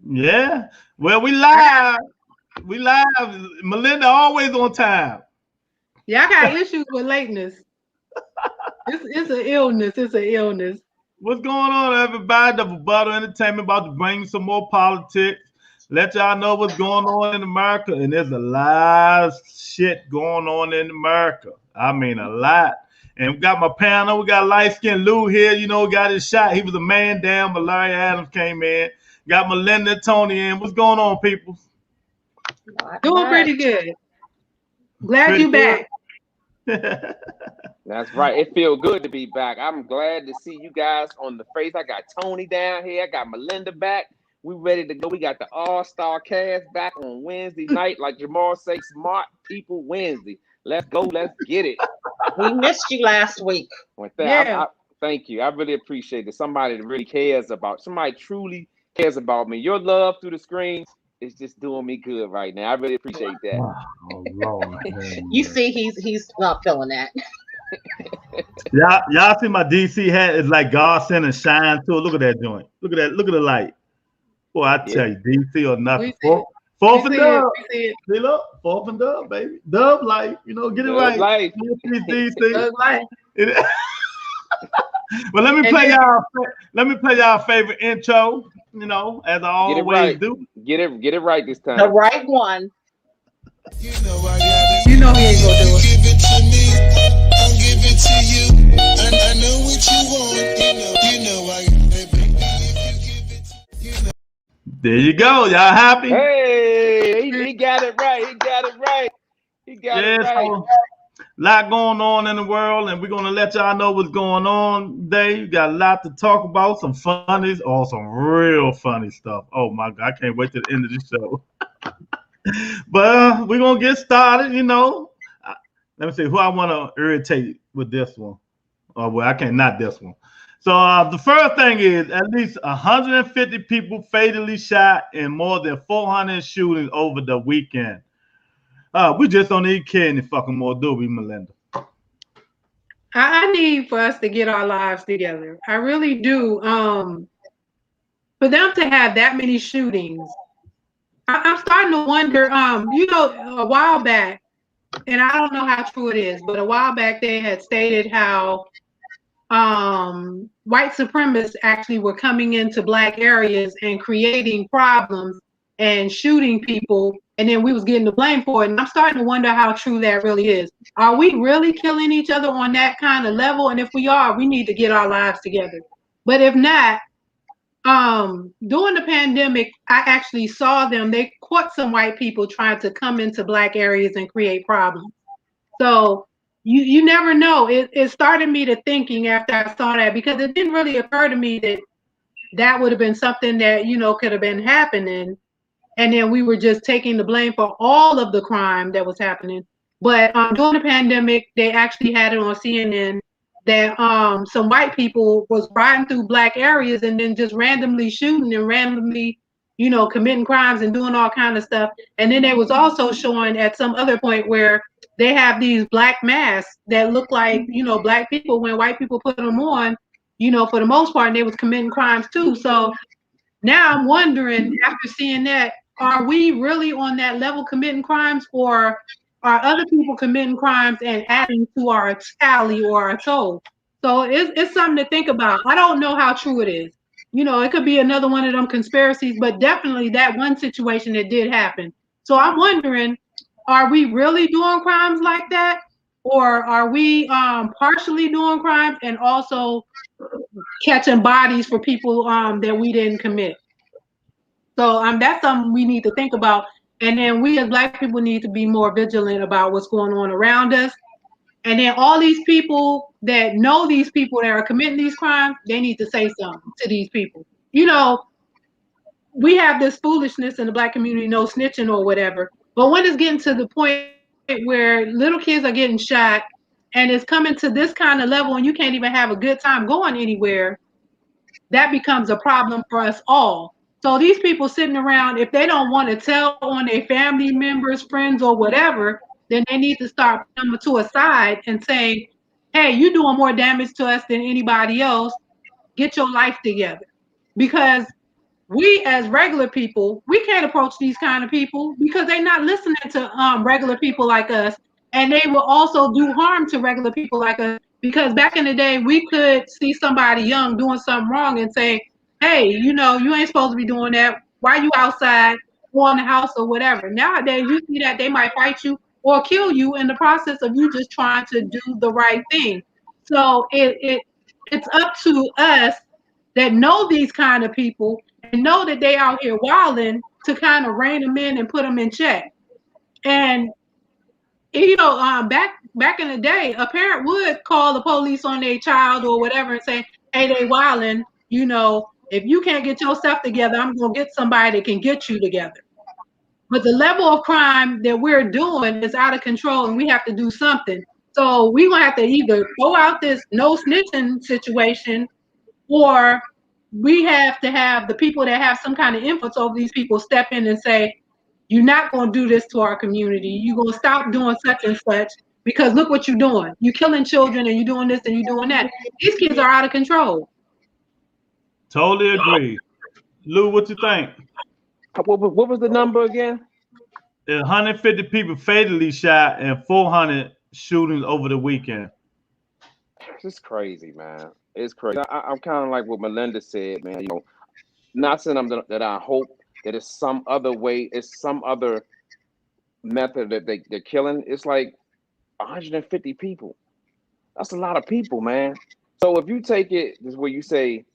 Yeah. Well, we live. We live. Melinda always on time. Yeah, I got issues with lateness. It's an illness. It's an illness. What's going on, everybody? Double Butter Entertainment about to bring some more politics. Let y'all know what's going on in America. And there's a lot of shit going on in America. I mean, a lot. And we got my panel. We got light skinned Lou here. You know, got his shot. He was a man down, but Larry Adams came in. Got Melinda and Tony in. What's going on, people? Not Doing much. pretty good. Glad Pretty you back. good. That's right. It feels good to be back. I'm glad to see you guys on the face. I got Tony down here. I got Melinda back. We ready to go. We got the All-Star cast back on Wednesday night. Like Jamal say, Smart People Wednesday. Let's go. Let's get it. We missed you last week. With that, Yeah. thank you. I really appreciate it. Somebody that really cares about, somebody truly cares about me. Your love through the screens is just doing me good right now. I really appreciate that. Oh, Lord. You see, he's not feeling that. Y'all see my DC hat? It's like God sent a shine to it. Look at that joint. Look at that. Look at the light. Boy, I tell you, DC or nothing. We see it. Fourth We and see dub. it. We see it. See, look, fourth and dub, baby. Dub light. You know, get it Dub right. light. DC. Good life. Well, let me And play then- y'all. Let me play y'all favorite intro. You know, as I Get it always right. do. Get it right this The time. right one. You know he ain't gonna do it. Give it to me, I'll give it to you. I know what you want, you know I baby. If you give it, There you go. Y'all happy? Hey, he got it right. He got it right. He got Yeah, it right. so lot going on in the world, and we're gonna let y'all know what's going on today. We got a lot to talk about, some funnies, or some real funny stuff. Oh my god, I can't wait to the end of the show. But we're gonna get started, you know. Let me see who I want to irritate with this one. Oh well, I can't, not this one. So the first thing is at least 150 people fatally shot and more than 400 shootings over the weekend. We just don't need care any fucking more, do we, Melinda? I need for us to get our lives together. I really do. For them to have that many shootings, I'm starting to wonder. A while back, and I don't know how true it is, but a while back they had stated how white supremacists actually were coming into black areas and creating problems and shooting people, and then we was getting the blame for it. And I'm starting to wonder how true that really is. Are we really killing each other on that kind of level? And if we are, we need to get our lives together. But if not, during the pandemic, I actually saw them. They caught some white people trying to come into black areas and create problems. So you never know. It started me to thinking after I saw that, because it didn't really occur to me that that would have been something that, could have been happening. And then we were just taking the blame for all of the crime that was happening. But during the pandemic, they actually had it on CNN that some white people was riding through black areas and then just randomly shooting and randomly, committing crimes and doing all kind of stuff. And then they was also showing at some other point where they have these black masks that look like, black people when white people put them on, for the most part, and they was committing crimes too. So now I'm wondering, after seeing that, are we really on that level committing crimes, or are other people committing crimes and adding to our tally or our toll? So it's something to think about. I don't know how true it is. It could be another one of them conspiracies, but definitely that one situation that did happen. So I'm wondering, are we really doing crimes like that? Or are we partially doing crimes and also catching bodies for people that we didn't commit? So that's something we need to think about. And then we as black people need to be more vigilant about what's going on around us. And then all these people that know these people that are committing these crimes, they need to say something to these people. We have this foolishness in the black community, no snitching or whatever. But when it's getting to the point where little kids are getting shot and it's coming to this kind of level and you can't even have a good time going anywhere, that becomes a problem for us all. So these people sitting around, if they don't want to tell on their family members, friends, or whatever, then they need to start putting them to a side and saying, hey, you're doing more damage to us than anybody else. Get your life together. Because we as regular people, we can't approach these kind of people because they're not listening to regular people like us, and they will also do harm to regular people like us. Because back in the day, we could see somebody young doing something wrong and say, "Hey, you ain't supposed to be doing that. Why you outside or in the house or whatever?" Nowadays, you see that they might fight you or kill you in the process of you just trying to do the right thing. So it's up to us that know these kind of people and know that they out here wilding to kind of rein them in and put them in check. And back in the day, a parent would call the police on their child or whatever and say, "Hey, they wilding. If you can't get yourself together, I'm gonna get somebody that can get you together." But the level of crime that we're doing is out of control, and we have to do something. So we're gonna have to either go out this no snitching situation, or we have to have the people that have some kind of influence over these people step in and say, "You're not going to do this to our community. You're going to stop doing such and such because look what you're doing. You're killing children and you're doing this and you're doing that." These kids are out of control. Totally agree. Lou, what you think? What was the number again? 150 people fatally shot and 400 shootings over the weekend. It's crazy, man. It's crazy. I'm kind of like what Melinda said, man. Not saying that I hope that it's some other way, it's some other method that they're killing. It's like 150 people. That's a lot of people, man. So if you take it, this is where you say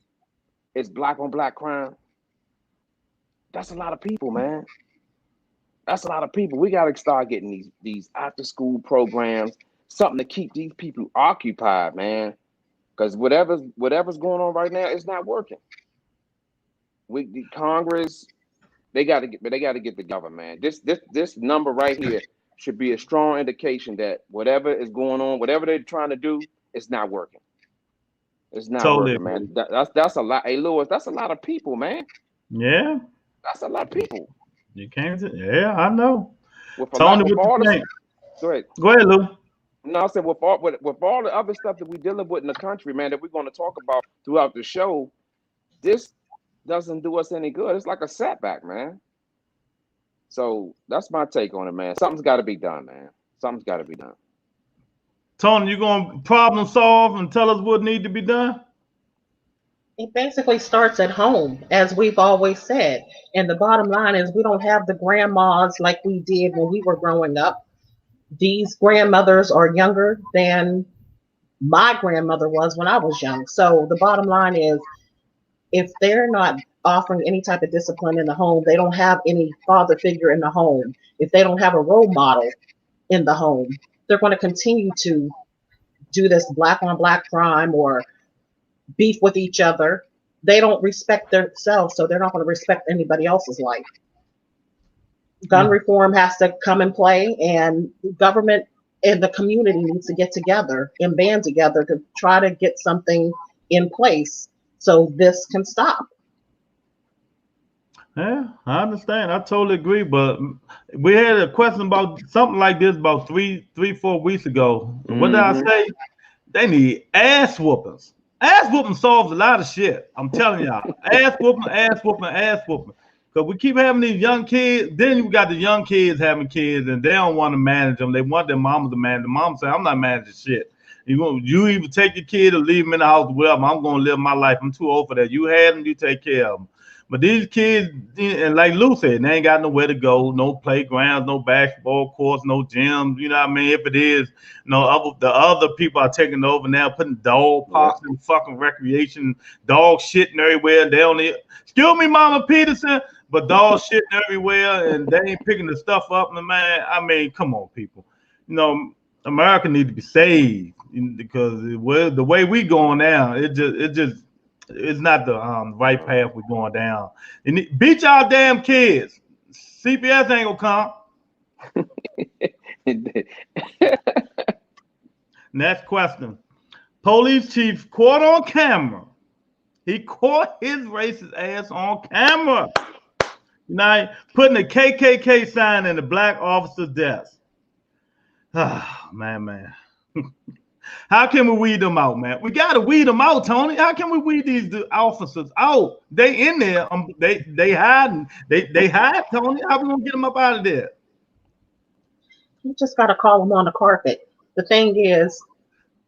it's black on black crime, that's a lot of people, man. That's a lot of people. We got to start getting these after school programs, something to keep these people occupied, man. Because whatever's going on right now, it's not working. The Congress, they got to get together, man. This number right here should be a strong indication that whatever is going on, whatever they're trying to do, it's not working. It's not Totally. working, man. That's a lot. Hey, Lewis, that's a lot of people, man. Yeah. That's a lot of people. You can't. Yeah, I know. With Tony, with what all you the, think? go ahead. Go ahead, Lou. No, I said with all the other stuff that we're dealing with in the country, man, that we're going to talk about throughout the show, this doesn't do us any good. It's like a setback, man. So that's my take on it, man. Something's got to be done, man. Something's got to be done. Tony, you gonna problem solve and tell us what need to be done? It basically starts at home, as we've always said. And the bottom line is we don't have the grandmas like we did when we were growing up. These grandmothers are younger than my grandmother was when I was young. So the bottom line is if they're not offering any type of discipline in the home, they don't have any father figure in the home. If they don't have a role model in the home, they're going to continue to do this black on black crime or beef with each other. They don't respect themselves, so they're not going to respect anybody else's life. Gun reform has to come in play, and government and the community needs to get together and band together to try to get something in place so this can stop. Yeah, I understand. I totally agree. But we had a question about something like this about 4 weeks ago. What did I say? They need ass whoopings. Ass whooping solves a lot of shit. I'm telling y'all. Ass whooping, ass whooping, ass whooping. Because we keep having these young kids. Then you got the young kids having kids, and they don't want to manage them. They want their mamas to manage them. Mom say, "I'm not managing shit. You either take your kid or leave them in the house or whatever. I'm going to live my life. I'm too old for that. You had them, you take care of them." But these kids, and like Lou said, they ain't got nowhere to go, no playgrounds, no basketball courts, no gyms. You know what I mean? If it is, the other people are taking over now, putting dog parks and fucking recreation, dog shitting everywhere. They don't need, excuse me, Mama Peterson, but dog shitting everywhere, and they ain't picking the stuff up. And man, I mean, come on, people. America need to be saved because the way we going now, it's not the right path we're going down. And beat y'all damn kids. CPS ain't gonna come. Next question. Police chief caught on camera. He caught his racist ass on camera. Putting a KKK sign in the black officer's desk. Ah, man. How can we weed them out, man? We gotta weed them out, Tony. How can we weed these officers out? They in there. They hiding. They hide, Tony. How we gonna get them up out of there? You just got to call them on the carpet. The thing is,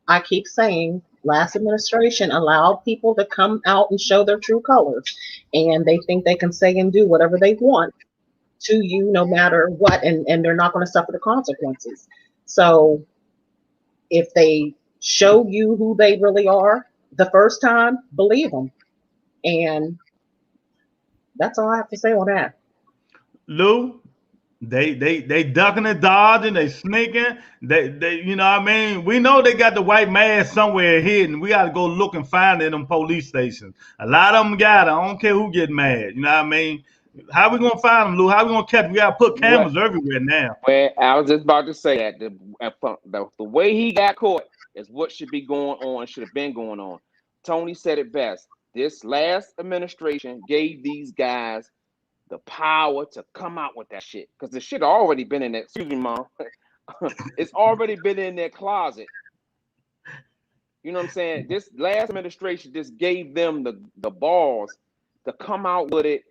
I keep saying, last administration allowed people to come out and show their true colors, and they think they can say and do whatever they want to you, no matter what, and they're not going to suffer the consequences. So if they show you who they really are the first time, believe them. And that's all I have to say on that. Lou, they ducking and dodging, they sneaking, they you know what I mean? We know they got the white mask somewhere hidden. We gotta go look and find it in them police stations. A lot of them got it. I don't care who get mad. You know what I mean? How we gonna find them, Lou? How we gonna catch them? We gotta put cameras everywhere now. Well, I was just about to say that the way he got caught is what should be going on, should have been going on. Tony said it best. This last administration gave these guys the power to come out with that shit, because the shit already been in there. Excuse me, mom. It's already been in their closet. You know what I'm saying? This last administration just gave them the balls to come out with it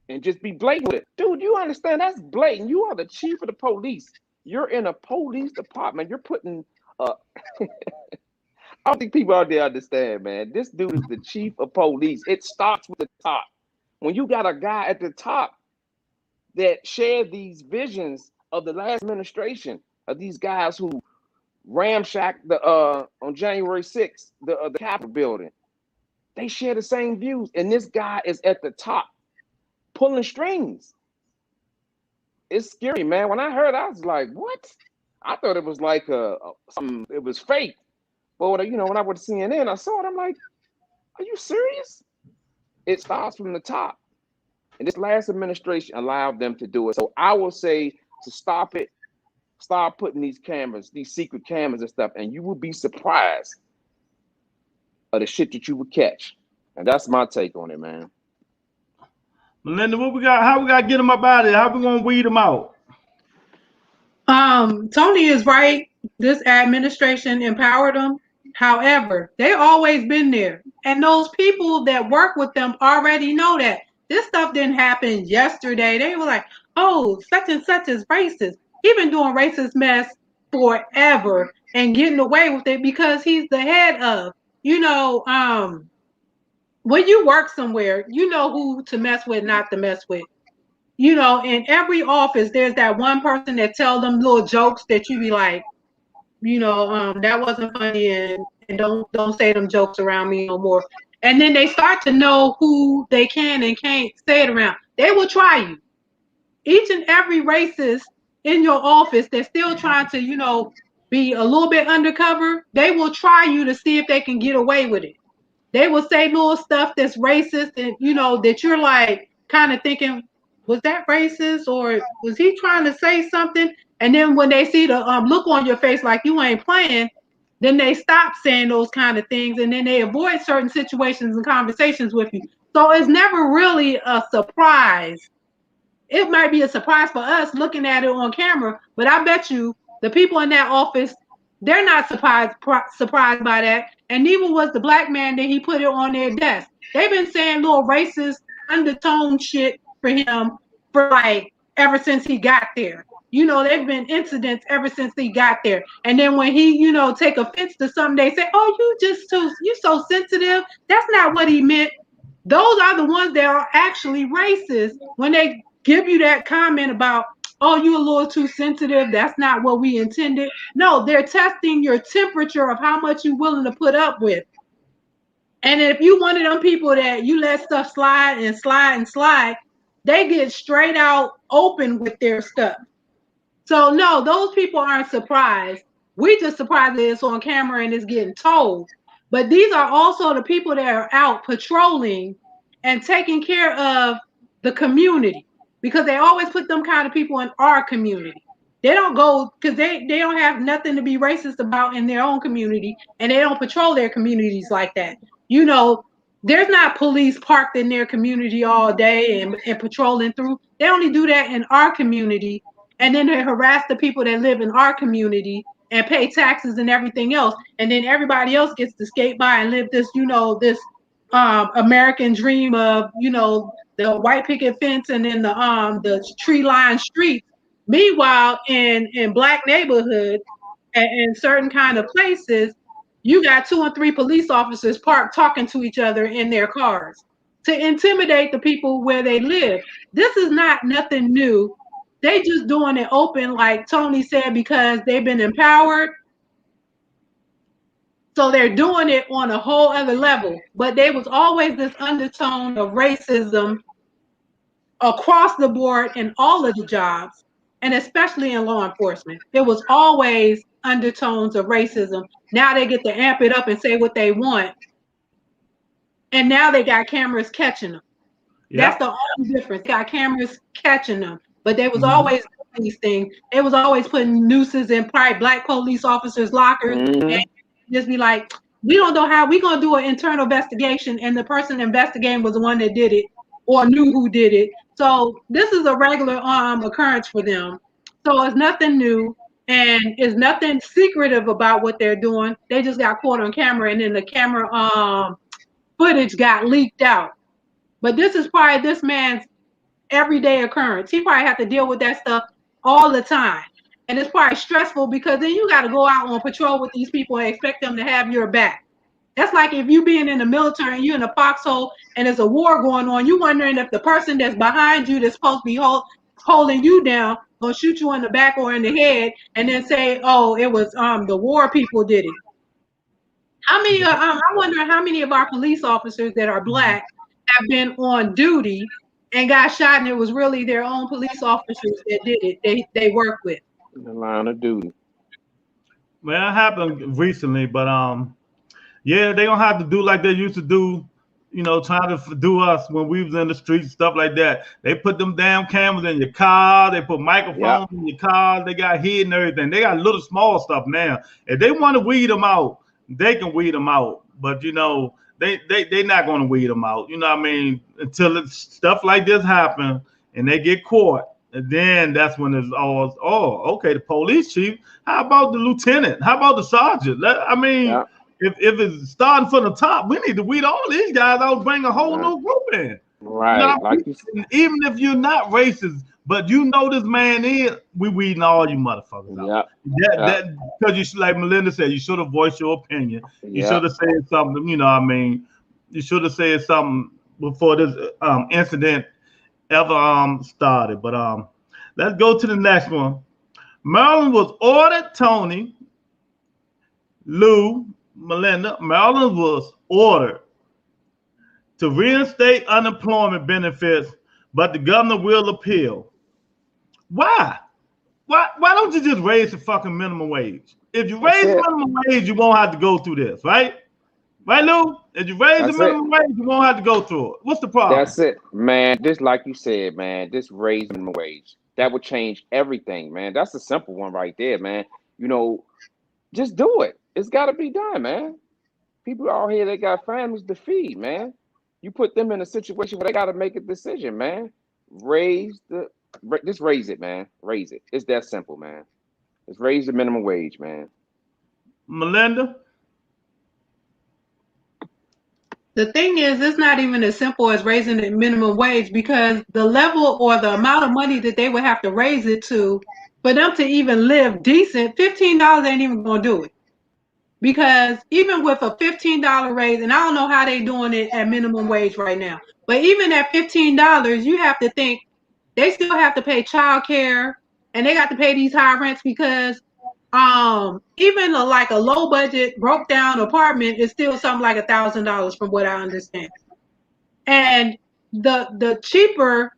and just be blatant with it. Dude, you understand? That's blatant. You are the chief of the police. You're in a police department. You're putting I don't think people out there understand, man. This dude is the chief of police. It starts with the top. When you got a guy at the top that shared these visions of the last administration, of these guys who ramshacked the on January 6th, the Capitol building, they share the same views, and this guy is at the top pulling strings. It's scary, man. When I heard, I was like, "What?" I thought it was like something. It was fake. But when I went to CNN, I saw it. I'm like, "Are you serious?" It starts from the top, and this last administration allowed them to do it. So I will say to stop it, start putting these cameras, these secret cameras and stuff, and you will be surprised of the shit that you would catch. And that's my take on it, man. Melinda, what we got? How we got to get them up out of there? How we gonna weed them out? Tony is right. This administration empowered them. However, they always been there. And those people that work with them already know that. This stuff didn't happen yesterday. They were like, oh, such and such is racist. He's been doing racist mess forever and getting away with it because he's the head of, when you work somewhere, you know who to mess with, not to mess with. In every office, there's that one person that tell them little jokes that you be like, that wasn't funny, and don't say them jokes around me no more. And then they start to know who they can and can't say it around. They will try you. Each and every racist in your office that's still trying to, be a little bit undercover, they will try you to see if they can get away with it. They will say little stuff that's racist and, that you're like kind of thinking, was that racist or was he trying to say something? And then when they see the look on your face like you ain't playing, then they stop saying those kind of things and then they avoid certain situations and conversations with you. So it's never really a surprise. It might be a surprise for us looking at it on camera, but I bet you the people in that office, they're not surprised by that. And neither was the black man that he put it on their desk. They've been saying little racist undertone shit for him for like ever since he got there. There've been incidents ever since he got there. And then when he, take offense to something, they say, oh, you so sensitive. That's not what he meant. Those are the ones that are actually racist when they give you that comment about, oh, you a little too sensitive. That's not what we intended. No, they're testing your temperature of how much you're willing to put up with. And if you one of them people that you let stuff slide and slide and slide, they get straight out open with their stuff. So no, those people aren't surprised. We just surprised that it's on camera and it's getting told. But these are also the people that are out patrolling and taking care of the community, because they always put them kind of people in our community. They don't go because they don't have nothing to be racist about in their own community, and they don't patrol their communities like that. There's not police parked in their community all day and patrolling through. They only do that in our community, and then they harass the people that live in our community, and pay taxes and everything else, and then everybody else gets to skate by and live this, this American dream of, the white picket fence and then the tree lined streets. Meanwhile, in black neighborhoods and in certain kind of places, you got 2 and 3 police officers parked talking to each other in their cars to intimidate the people where they live. This is not nothing new. They just doing it open, like Tony said, because they've been empowered. So they're doing it on a whole other level. But there was always this undertone of racism across the board in all of the jobs, and especially in law enforcement. There was always undertones of racism. Now they get to amp it up and say what they want. And now they got cameras catching them. Yep. That's the only difference. They got cameras catching them. But they was always doing these things. They was always putting nooses in probably black police officers' lockers and just be like, we don't know how we gonna do an internal investigation, and the person investigating was the one that did it or knew who did it. So this is a regular occurrence for them. So it's nothing new, and it's nothing secretive about what they're doing. They just got caught on camera, and then the camera footage got leaked out. But this is probably this man's everyday occurrence. He probably have to deal with that stuff all the time. And it's probably stressful because then you got to go out on patrol with these people and expect them to have your back. That's like if you being in the military and you're in a foxhole and there's a war going on, you wondering if the person that's behind you that's supposed to be holding you down gonna shoot you in the back or in the head and then say, oh, it was the war people did it. How many? I wonder how many of our police officers that are black have been on duty and got shot, and it was really their own police officers that did it. They work with. The line of duty. Well, it happened recently, but yeah, they don't have to do like they used to do, trying to do us when we was in the streets, stuff like that. They put them damn cameras in your car. They put microphones in your car. They got heat and everything. They got little small stuff now. If they want to weed them out, they can weed them out. But they not going to weed them out. You know what I mean? Until stuff like this happen and they get caught. And then that's when it's always, okay, the police chief. How about the lieutenant? How about the sergeant? If it's starting from the top, we need to weed all these guys out, bring a whole new group in. Right. Even if you're not racist, but this man is, we weeding all you motherfuckers out. That because you should, like Melinda said, you should have voiced your opinion. You should have said something, you should have said something before this incident ever started. But let's go to the next one. Maryland was ordered, Tony, Lou, Melinda, Maryland was ordered to reinstate unemployment benefits, but the governor will appeal. Why? Why don't you just raise the fucking minimum wage? If you raise the minimum wage, you won't have to go through this, right? Right, Lou? If you raise the minimum wage, you won't have to go through it. What's the problem? That's it, man. Just like you said, man, just raise minimum wage. That would change everything, man. That's a simple one right there, man. Just do it. It's got to be done, man. People out here, they got families to feed, man. You put them in a situation where they got to make a decision, man. Just raise it, man. Raise it. It's that simple, man. Just raise the minimum wage, man. Melinda? The thing is, it's not even as simple as raising the minimum wage, because the level or the amount of money that they would have to raise it to for them to even live decent, $15 ain't even going to do it. Because even with a $15 raise, and I don't know how they doing it at minimum wage right now, but even at $15, you have to think they still have to pay child care, and they got to pay these high rents, because even like a low budget broke down apartment is still something like $1,000 from what I understand. And the cheaper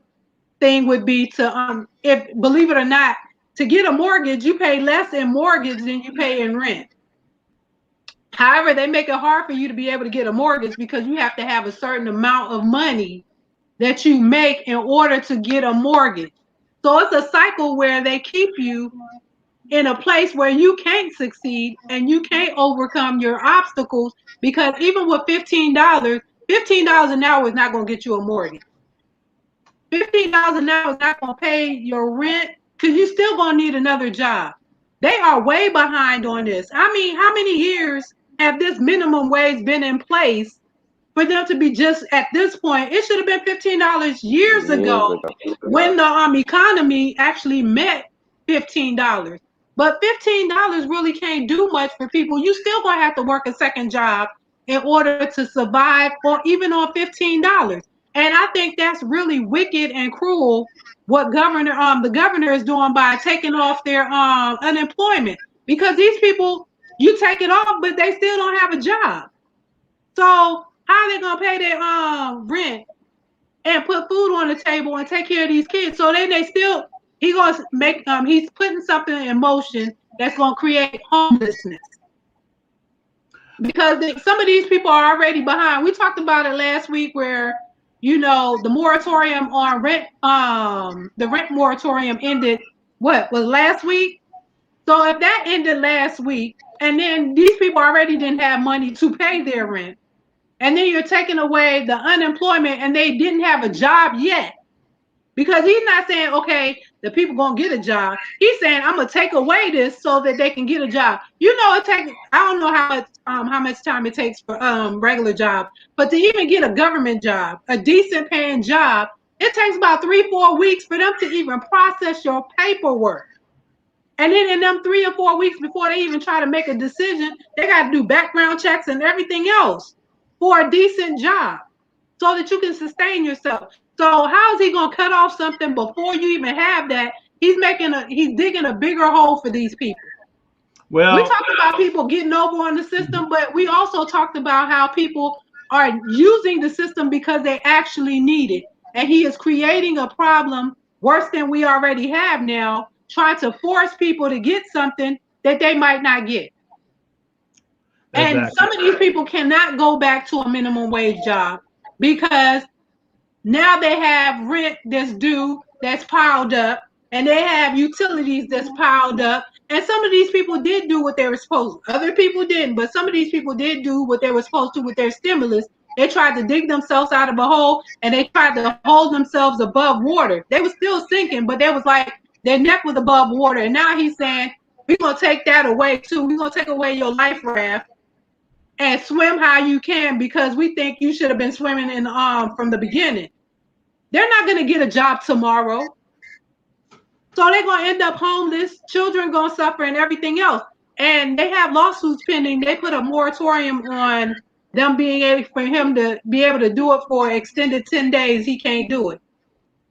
thing would be to if, believe it or not, to get a mortgage, you pay less in mortgage than you pay in rent. However, they make it hard for you to be able to get a mortgage because you have to have a certain amount of money that you make in order to get a mortgage. So it's a cycle where they keep you in a place where you can't succeed and you can't overcome your obstacles, because even with $15 an hour is not going to get you a mortgage. $15 an hour is not going to pay your rent, because you're still going to need another job. They are way behind on this. I mean, how many years have this minimum wage been in place for them to be just at this point? It should have been $15 years ago when the economy actually met $15. But $15 really can't do much for people. You still gonna have to work a second job in order to survive, or even on $15. And I think that's really wicked and cruel what the governor is doing by taking off their unemployment, because these people, you take it off, but they still don't have a job. So how are they gonna pay their rent and put food on the table and take care of these kids? So then he's gonna make he's putting something in motion that's gonna create homelessness, because some of these people are already behind. We talked about it last week where, you know, the moratorium on rent, the rent moratorium ended, what was last week? So if that ended last week, and then these people already didn't have money to pay their rent, and then you're taking away the unemployment and they didn't have a job yet. Because he's not saying, okay, the people gonna get a job. He's saying, I'm gonna take away this so that they can get a job. You know, it takes, I don't know how much time it takes for regular job, but to even get a government job, a decent paying job, it takes about 3-4 weeks for them to even process your paperwork. And then in them 3 or 4 weeks before they even try to make a decision, they got to do background checks and everything else for a decent job so that you can sustain yourself. So how is he going to cut off something before you even have that? He's digging a bigger hole for these people. Well, we talked about people getting over on the system, but we also talked about how people are using the system because they actually need it. And he is creating a problem worse than we already have now, trying to force people to get something that they might not get. Exactly. And some of these people cannot go back to a minimum wage job because now they have rent that's due, that's piled up, and they have utilities that's piled up. And some of these people did do what they were supposed to. Other people didn't, but some of these people did do what they were supposed to with their stimulus. They tried to dig themselves out of a hole, and they tried to hold themselves above water. They were still sinking, but they was like, their neck was above water. And now he's saying, we're going to take that away too. We're going to take away your life raft and swim how you can, because we think you should have been swimming in from the beginning. They're not going to get a job tomorrow. So they're going to end up homeless, children going to suffer, and everything else. And they have lawsuits pending. They put a moratorium on them being able, for him to be able to do it for extended 10 days. He can't do it.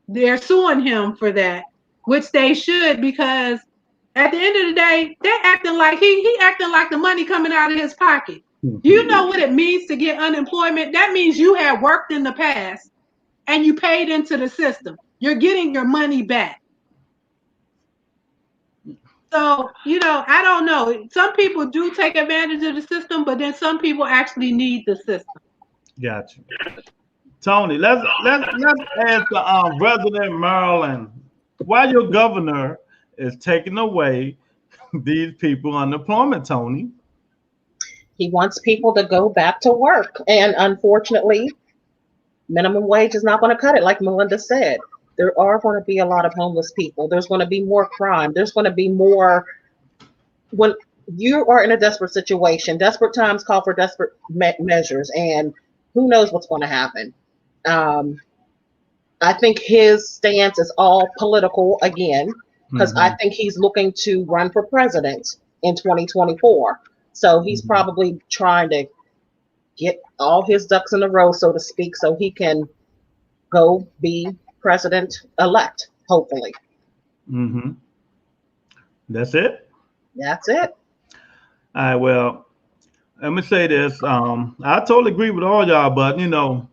They're suing him for that, which they should, because at the end of the day, they're acting like he acting like the money coming out of his pocket. You know what it means to get unemployment? That means you have worked in the past and you paid into the system. You're getting your money back. So, you know, I don't know. Some people do take advantage of the system, but then some people actually need the system. Gotcha. Tony, let's ask the resident Maryland why your governor is taking away these people unemployment, Tony. He wants people to go back to work. And unfortunately, minimum wage is not going to cut it. Like Melinda said, there are going to be a lot of homeless people. There's going to be more crime. There's going to be more. When you are in a desperate situation, desperate times call for desperate measures. And who knows what's going to happen. I think his stance is all political again, because I think he's looking to run for president in 2024. So he's probably trying to get all his ducks in a row, so to speak, so he can go be president-elect, hopefully. That's it? That's it. All right, well, let me say this. I totally agree with all y'all, but, you know,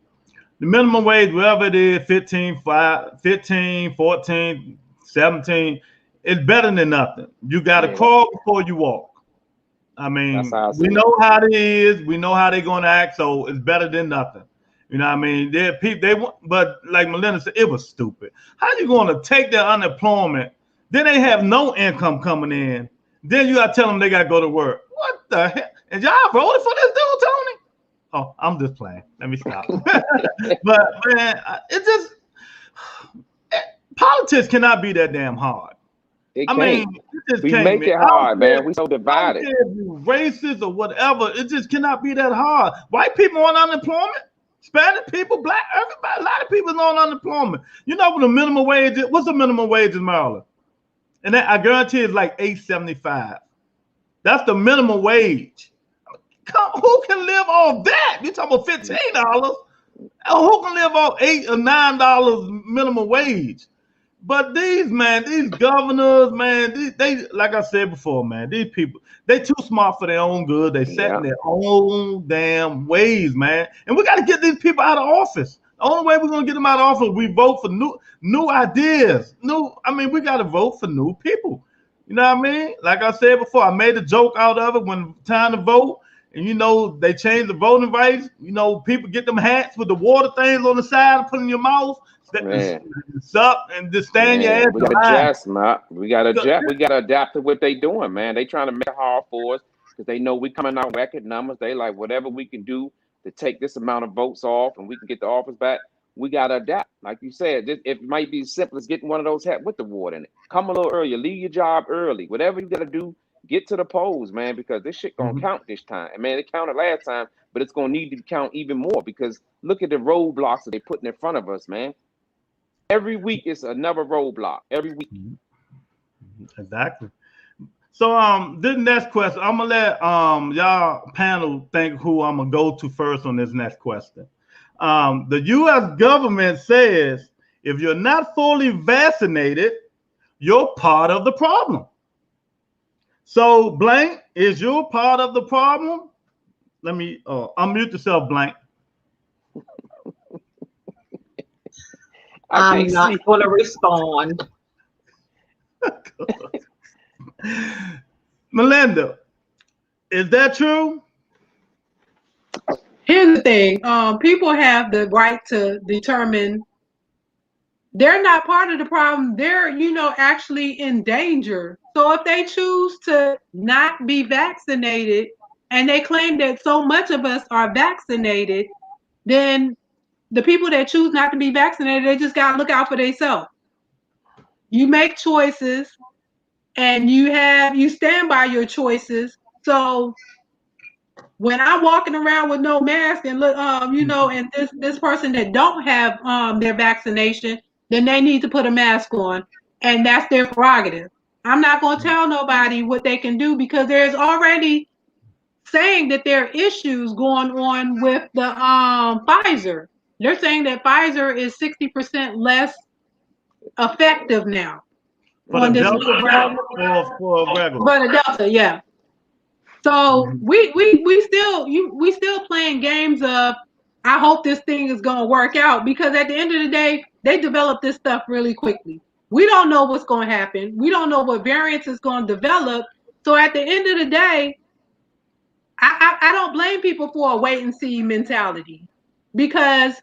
the minimum wage, wherever it is, 15, 14, 17, it's better than nothing. You got to crawl before you walk. I mean, we know how it is. We know how they're going to act, so it's better than nothing. You know what I mean? But like Melinda said, it was stupid. How you going to take their unemployment, then they have no income coming in, then you got to tell them they got to go to work? What the heck? And y'all voted for this dude, Tony? Oh, I'm just playing. Let me stop. But, man, it just – politics cannot be that damn hard. I mean, just We can't, make man. it I don't hard, care. man. We so I don't divided. care if you're racist or whatever. It just cannot be that hard. White people on unemployment. Hispanic people, black, everybody, a lot of people on unemployment. You know what the minimum wage is? What's the minimum wage in Maryland? And that, I guarantee it's like $8.75. That's the minimum wage. Who can live off that? You talking about $15? Who can live off $8 or $9 minimum wage? But these governors, man, they like I said before, man, these people, they too smart for their own good. They set in Yeah. their own damn ways, man. And we got to get these people out of office. The only way we're gonna get them out of office, we vote for new ideas. We got to vote for new people. You know what I mean? Like I said before, I made a joke out of it when time to vote. And they changed the voting rights. People get them hats with the water things on the side and put in your mouth. Man, Sup and just stand your ass man, we gotta behind. adjust, man. We gotta adjust. We gotta adapt to what they doing, man. They trying to make it hard for us because they know we coming out record numbers. They like whatever we can do to take this amount of votes off and we can get the office back. We gotta adapt. Like you said, it might be as simple as getting one of those hats with the water in it. Come a little earlier, leave your job early. Whatever you gotta do, get to the polls, man, because this shit gonna count this time. And man, it counted last time, but it's gonna need to count even more because look at the roadblocks that they putting in front of us, man. Every week is another roadblock. Every week. Exactly. So this next question, I'm gonna let y'all panel think who I'm gonna go to first on this next question. The US government says if you're not fully vaccinated, you're part of the problem. So Blank, is you part of the problem? Let me unmute yourself, Blank. I'm not going to respond. Melinda, is that true? Here's the thing. People have the right to determine they're not part of the problem. They're, actually in danger. So if they choose to not be vaccinated and they claim that so much of us are vaccinated, then the people that choose not to be vaccinated, they just got to look out for themselves. You make choices and you stand by your choices. So when I'm walking around with no mask and look, and this person that don't have their vaccination, then they need to put a mask on, and that's their prerogative. I'm not going to tell nobody what they can do because there's already saying that there are issues going on with the Pfizer. They're saying that Pfizer is 60% less effective now For the on this Delta shot or for regular? for the Delta, yeah. So we still playing games of I hope this thing is gonna work out because at the end of the day, they develop this stuff really quickly. We don't know what's gonna happen. We don't know what variants is gonna develop. So at the end of the day, I don't blame people for a wait and see mentality. Because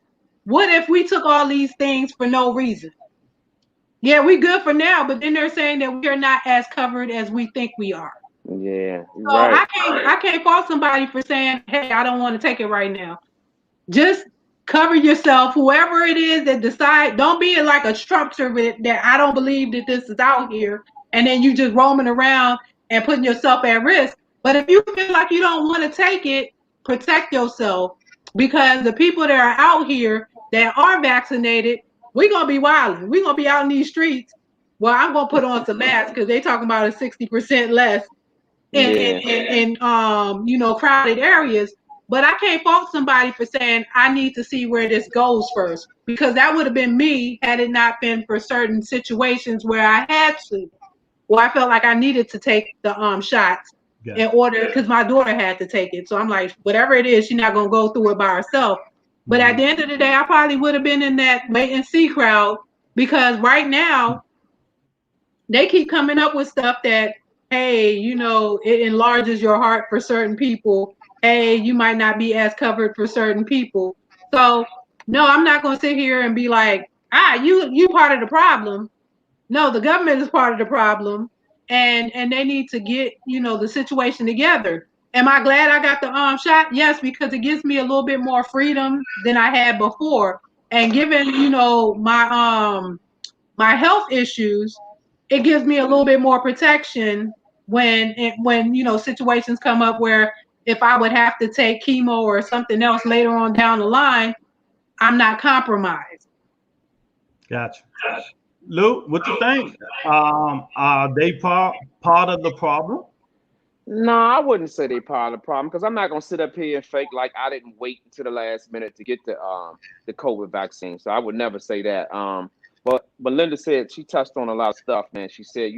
what if we took all these things for no reason? Yeah, we good for now, but then they're saying that we are not as covered as we think we are. Yeah, So right. I can't fault somebody for saying, hey, I don't want to take it right now. Just cover yourself. Whoever it is that decide, don't be like a Trumpster that I don't believe that this is out here. And then you just roaming around and putting yourself at risk. But if you feel like you don't want to take it, protect yourself. Because the people that are out here that are vaccinated, we're going to be wilding. We're going to be out in these streets. Well, I'm going to put on some masks because they're talking about a 60% less in crowded areas. But I can't fault somebody for saying I need to see where this goes first, because that would have been me had it not been for certain situations where I had to, where I felt like I needed to take the shots in order, because my daughter had to take it. So I'm like, whatever it is, she's not gonna go through it by herself. But at the end of the day, I probably would have been in that wait and see crowd, because right now they keep coming up with stuff that, hey, it enlarges your heart for certain people. Hey, you might not be as covered for certain people. So no, I'm not going to sit here and be like, you part of the problem. No, the government is part of the problem, and they need to get, the situation together. Am I glad I got the shot? Yes, because it gives me a little bit more freedom than I had before. And given, my health issues, it gives me a little bit more protection when situations come up where if I would have to take chemo or something else later on down the line, I'm not compromised. Gotcha. Luke, what you think? Are they part of the problem? No, I wouldn't say they part of the problem because I'm not gonna sit up here and fake like I didn't wait until the last minute to get the COVID vaccine. So I would never say that. But Linda said she touched on a lot of stuff, man. She said,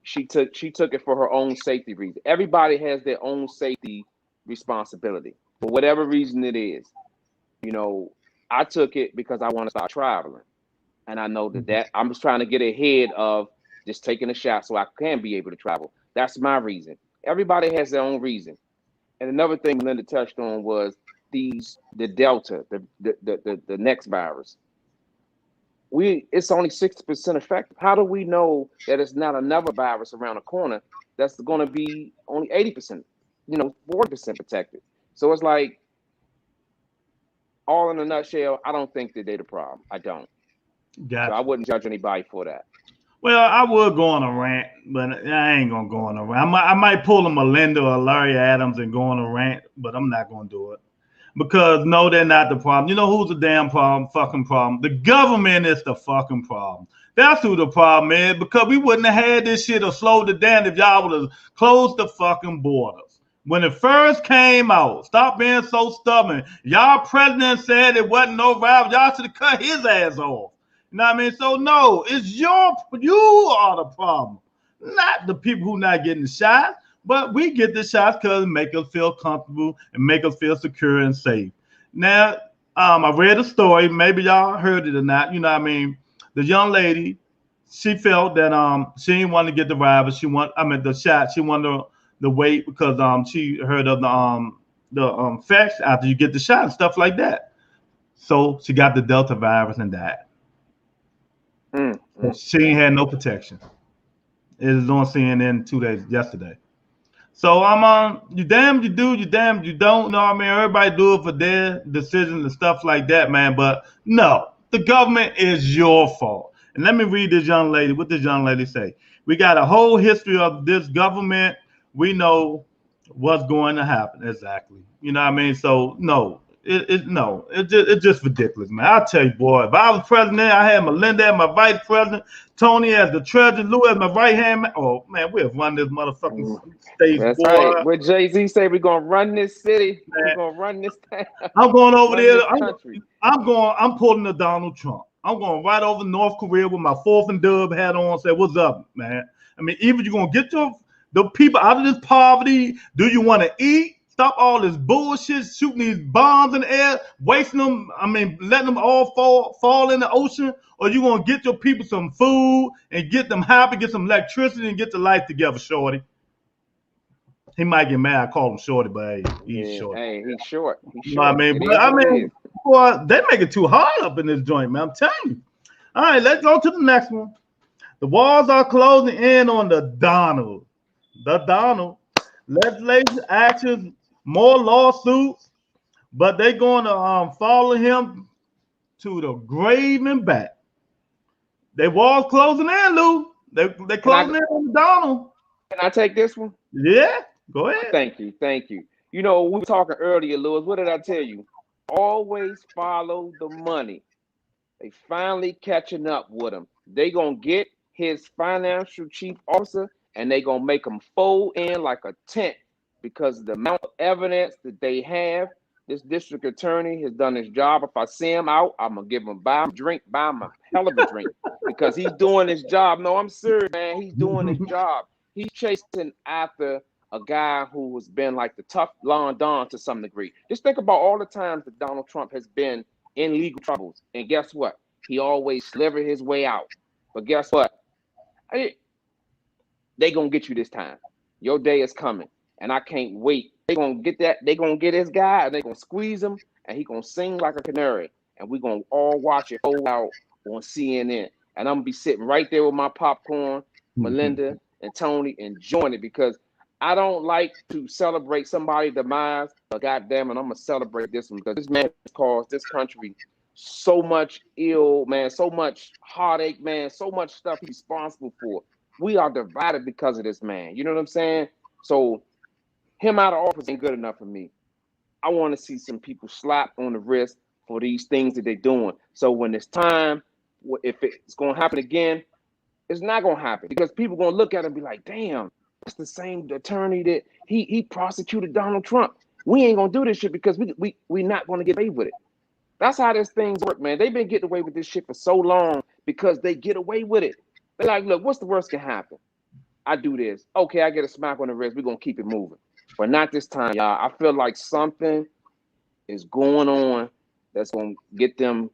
she took it for her own safety reason. Everybody has their own safety responsibility for whatever reason it is. You know, I took it because I want to start traveling, and I know that I'm just trying to get ahead of just taking a shot so I can be able to travel. That's my reason. Everybody has their own reason. And another thing Linda touched on was the Delta, the next virus. It's only 60% effective. How do we know that it's not another virus around the corner that's going to be only 80%, 40% protected? So it's like, all in a nutshell, I don't think that they're the problem. I don't. So I Gotcha. wouldn't judge anybody for that. Well, I would go on a rant, but I ain't gonna go on a rant. I might pull a Melinda or Larry Adams and go on a rant, but I'm not gonna do it because no, they're not the problem. You know who's the damn problem? Fucking problem. The government is the fucking problem. That's who the problem is because we wouldn't have had this shit or slowed it down if y'all would have closed the fucking borders. When it first came out, stop being so stubborn. Y'all president said it wasn't no virus. Y'all should have cut his ass off. You know what I mean? So no, you are the problem, not the people who not getting the shot. But we get the shots because it make us feel comfortable and make us feel secure and safe. Now, I read a story. Maybe y'all heard it or not. You know what I mean? The young lady, she felt that she didn't want to get the virus. The shot. She wanted to wait because she heard of the effects after you get the shot and stuff like that. So she got the Delta virus and died. She ain't had no protection. It was on CNN 2 days yesterday. So I'm on. You damned you do, you damned you don't. No, I mean everybody do it for their decisions and stuff like that, man. But no, the government is your fault. And let me read this young lady. What this young lady say? We got a whole history of this government. We know what's going to happen exactly. You know what I mean? So no, it's just ridiculous, man. I'll tell you, boy, if I was president, I had Melinda as my vice president, Tony as the treasurer, Lou as my right hand man. Oh man, we'll run this motherfucking state, That's boy. right. What Jay-Z say, we're gonna run this city, we're gonna run this town. I'm going over Run there. this country. I'm pulling the Donald Trump. I'm going right over North Korea with my fourth and dub hat on. Say, what's up, man? I mean, either you're gonna get the people out of this poverty. Do you want to eat? Stop all this bullshit, shooting these bombs in the air, wasting them. I mean, letting them all fall in the ocean. Or you gonna get your people some food and get them happy, get some electricity, and get the life together, shorty. He might get mad. I call him shorty, but hey, he's short. Hey, he's short. You know what I mean? But I mean, boy, they make it too hard up in this joint, man. I'm telling you. All right, let's go to the next one. The walls are closing in on the Donald. Legislation actions, more lawsuits, but they're going to follow him to the grave and back. They walls closing in, Lou. They closing in on Donald. Can I take this one? Yeah, go ahead. Thank you. You know, we were talking earlier, Lewis. What did I tell you? Always follow the money. They finally catching up with him. They gonna get his financial chief officer and they gonna make him fold in like a tent because of the amount of evidence that they have. This district attorney has done his job. If I see him out, I'm gonna give him buy him a hell of a drink because he's doing his job. No, I'm serious, man. He's doing his job. He's chasing after a guy who has been like the tough Lon Don to some degree. Just think about all the times that Donald Trump has been in legal troubles. And guess what? He always slivered his way out. But guess what? They gonna get you this time. Your day is coming. And I can't wait. They gonna get that. They gonna get this guy and they gonna squeeze him and he gonna sing like a canary. And we gonna all watch it hold out on CNN. And I'm gonna be sitting right there with my popcorn, Melinda and Tony, enjoying it because I don't like to celebrate somebody's demise, but goddamn it, I'm gonna celebrate this one because this man has caused this country so much ill, man, so much heartache, man, so much stuff he's responsible for. We are divided because of this man. You know what I'm saying? So him out of office ain't good enough for me. I want to see some people slapped on the wrist for these things that they're doing. So when it's time, if it's going to happen again, it's not going to happen because people going to look at it and be like, damn, that's the same attorney that he prosecuted Donald Trump. We ain't going to do this shit because we not going to get away with it. That's how these things work, man. They've been getting away with this shit for so long because they get away with it. They're like, look, what's the worst can happen? I do this. Okay, I get a smack on the wrist. We're going to keep it moving. But not this time, y'all. I feel like something is going on that's going to get them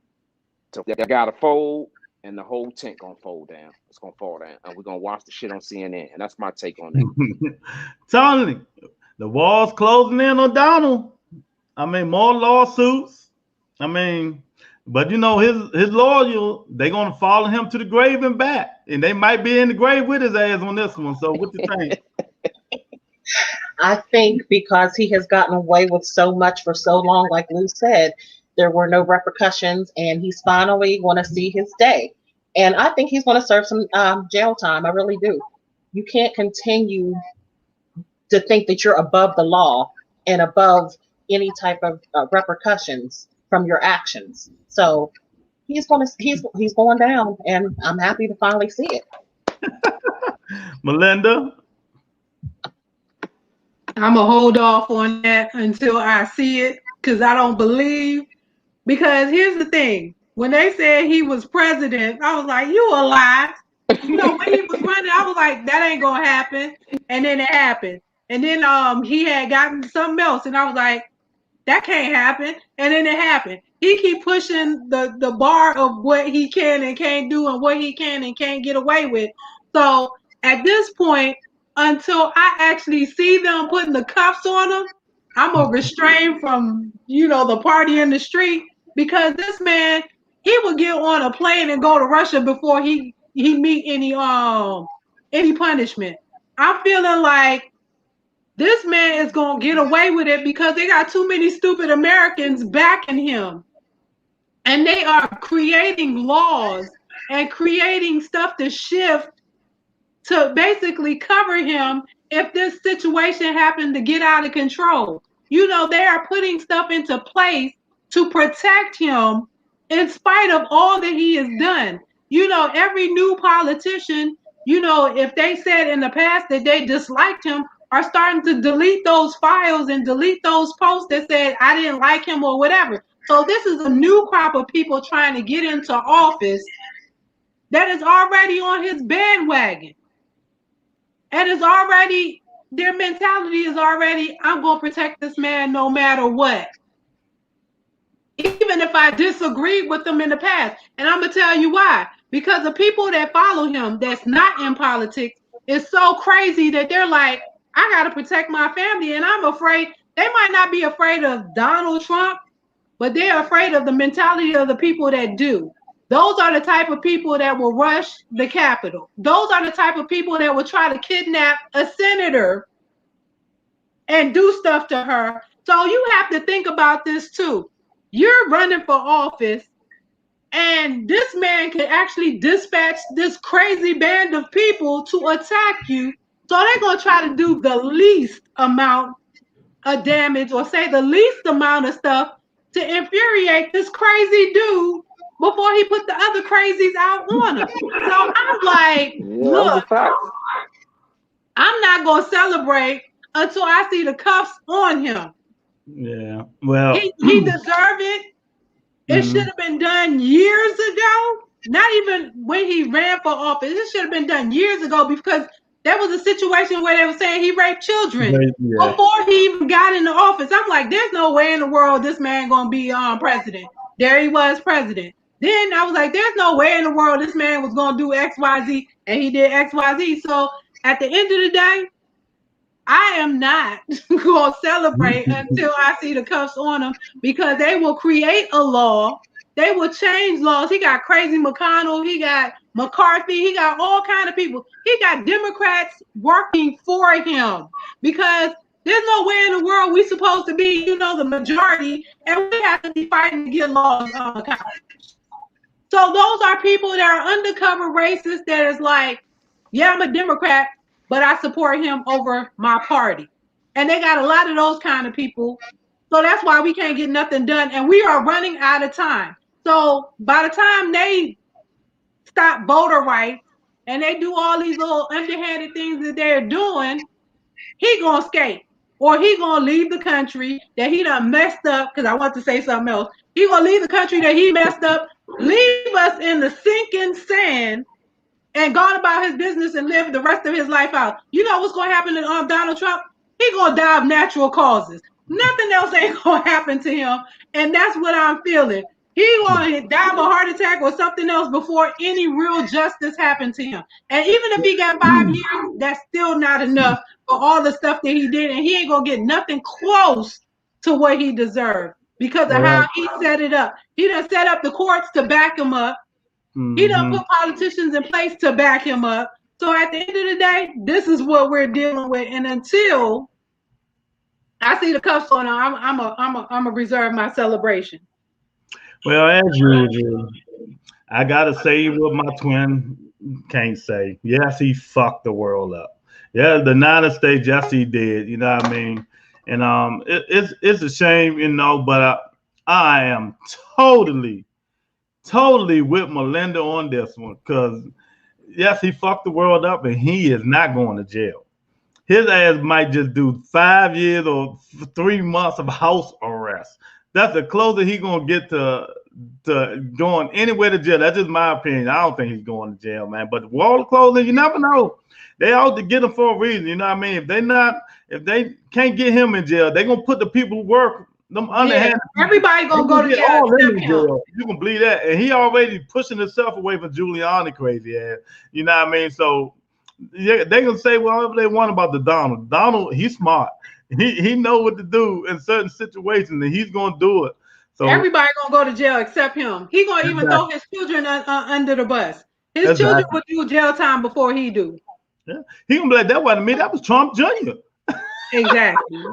to, they got to fold, and the whole tent going to fold down. It's going to fall down. And we're going to watch the shit on CNN. And that's my take on that. Tony, the wall's closing in on Donald. I mean, more lawsuits. I mean, but you know, his loyal, they're gonna follow him to the grave and back. And they might be in the grave with his ass on this one. So what you think? I think because he has gotten away with so much for so long, like Lou said, there were no repercussions, and he's finally going to see his day. And I think he's going to serve some jail time. I really do. You can't continue to think that you're above the law and above any type of repercussions from your actions. So he's going down, and I'm happy to finally see it. Melinda? I'm going to hold off on that until I see it because I don't believe. Because here's the thing. When they said he was president, I was like, you a lie. You know, when he was running, I was like, that ain't going to happen. And then it happened. And then he had gotten something else. And I was like, that can't happen. And then it happened. He keep pushing the bar of what he can and can't do and what he can and can't get away with. So at this point, until I actually see them putting the cuffs on him, I'm gonna restrain from, the party in the street, because this man, he would get on a plane and go to Russia before he meet any punishment. I'm feeling like this man is gonna get away with it because they got too many stupid Americans backing him. And they are creating laws and creating stuff to shift to basically cover him if this situation happened to get out of control. They are putting stuff into place to protect him in spite of all that he has done. Every new politician, if they said in the past that they disliked him, are starting to delete those files and delete those posts that said, I didn't like him or whatever. So this is a new crop of people trying to get into office that is already on his bandwagon. And is already, their mentality is already, I'm going to protect this man no matter what. Even if I disagreed with them in the past. And I'm going to tell you why. Because the people that follow him that's not in politics is so crazy that they're like, I got to protect my family. And I'm afraid, they might not be afraid of Donald Trump, but they're afraid of the mentality of the people that do. Those are the type of people that will rush the Capitol. Those are the type of people that will try to kidnap a senator and do stuff to her. So you have to think about this too. You're running for office, and this man can actually dispatch this crazy band of people to attack you. So they're going to try to do the least amount of damage, or say the least amount of stuff to infuriate this crazy dude before he put the other crazies out on him. So I'm like, look, I'm not going to celebrate until I see the cuffs on him. Yeah, well, he deserved it. It should have been done years ago. Not even when he ran for office. It should have been done years ago, because there was a situation where they were saying he raped children before he even got into office. I'm like, there's no way in the world this man going to be president. There he was, president. Then I was like, there's no way in the world this man was going to do X, Y, Z, and he did X, Y, Z. So at the end of the day, I am not going to celebrate until I see the cuffs on him, because they will create a law. They will change laws. He got Crazy McConnell. He got McCarthy. He got all kinds of people. He got Democrats working for him, because There's no way in the world we supposed to be, the majority, and we have to be fighting to get laws accomplished. So those are people that are undercover racists that is like, yeah, I'm a Democrat, but I support him over my party. And they got a lot of those kind of people. So that's why we can't get nothing done. And we are running out of time. So by the time they stop voter rights and they do all these little underhanded things that they're doing, he gonna escape. Or he gonna leave the country that he done messed up, because I want to say something else. He gonna leave the country that he messed up, leave us in the sinking sand, and gone about his business and live the rest of his life out. You know what's gonna happen to Donald Trump? He gonna die of natural causes. Nothing else ain't gonna happen to him, and that's what I'm feeling. He gonna die of a heart attack or something else before any real justice happened to him. And even if he got 5 years, that's still not enough for all the stuff that he did, and he ain't gonna get nothing close to what he deserved because of how he set it up. He done set up the courts to back him up. He done put politicians in place to back him up. So at the end of the day, this is what we're dealing with. And until I see the cuffs on, I'm a reserve my celebration. Well, as usual, I gotta say what my twin can't say. Yes, he fucked the world up. Yeah, the United States, yes, he did. You know what I mean? And it's a shame, but I am totally with Melinda on this one, because yes, he fucked the world up, and he is not going to jail. His ass might just do 5 years or 3 months of house arrest. That's the closer he gonna get to going anywhere to jail. That's just my opinion. I don't think he's going to jail, man. But wall closing, you never know. They ought to get him for a reason. You know what I mean? If they can't get him in jail, they gonna put the people who work. Them underhanded. Everybody gonna go to jail. You can believe that. And he already pushing himself away from Giuliani crazy ass. You know what I mean? So yeah, they gonna say whatever they want about the Donald. Donald, he's smart. He know what to do in certain situations, and he's gonna do it. So everybody gonna go to jail except him. He gonna even throw his children under the bus. His children will do jail time before he do. Yeah. He gonna be like, that wasn't me. That was Trump Jr. Exactly.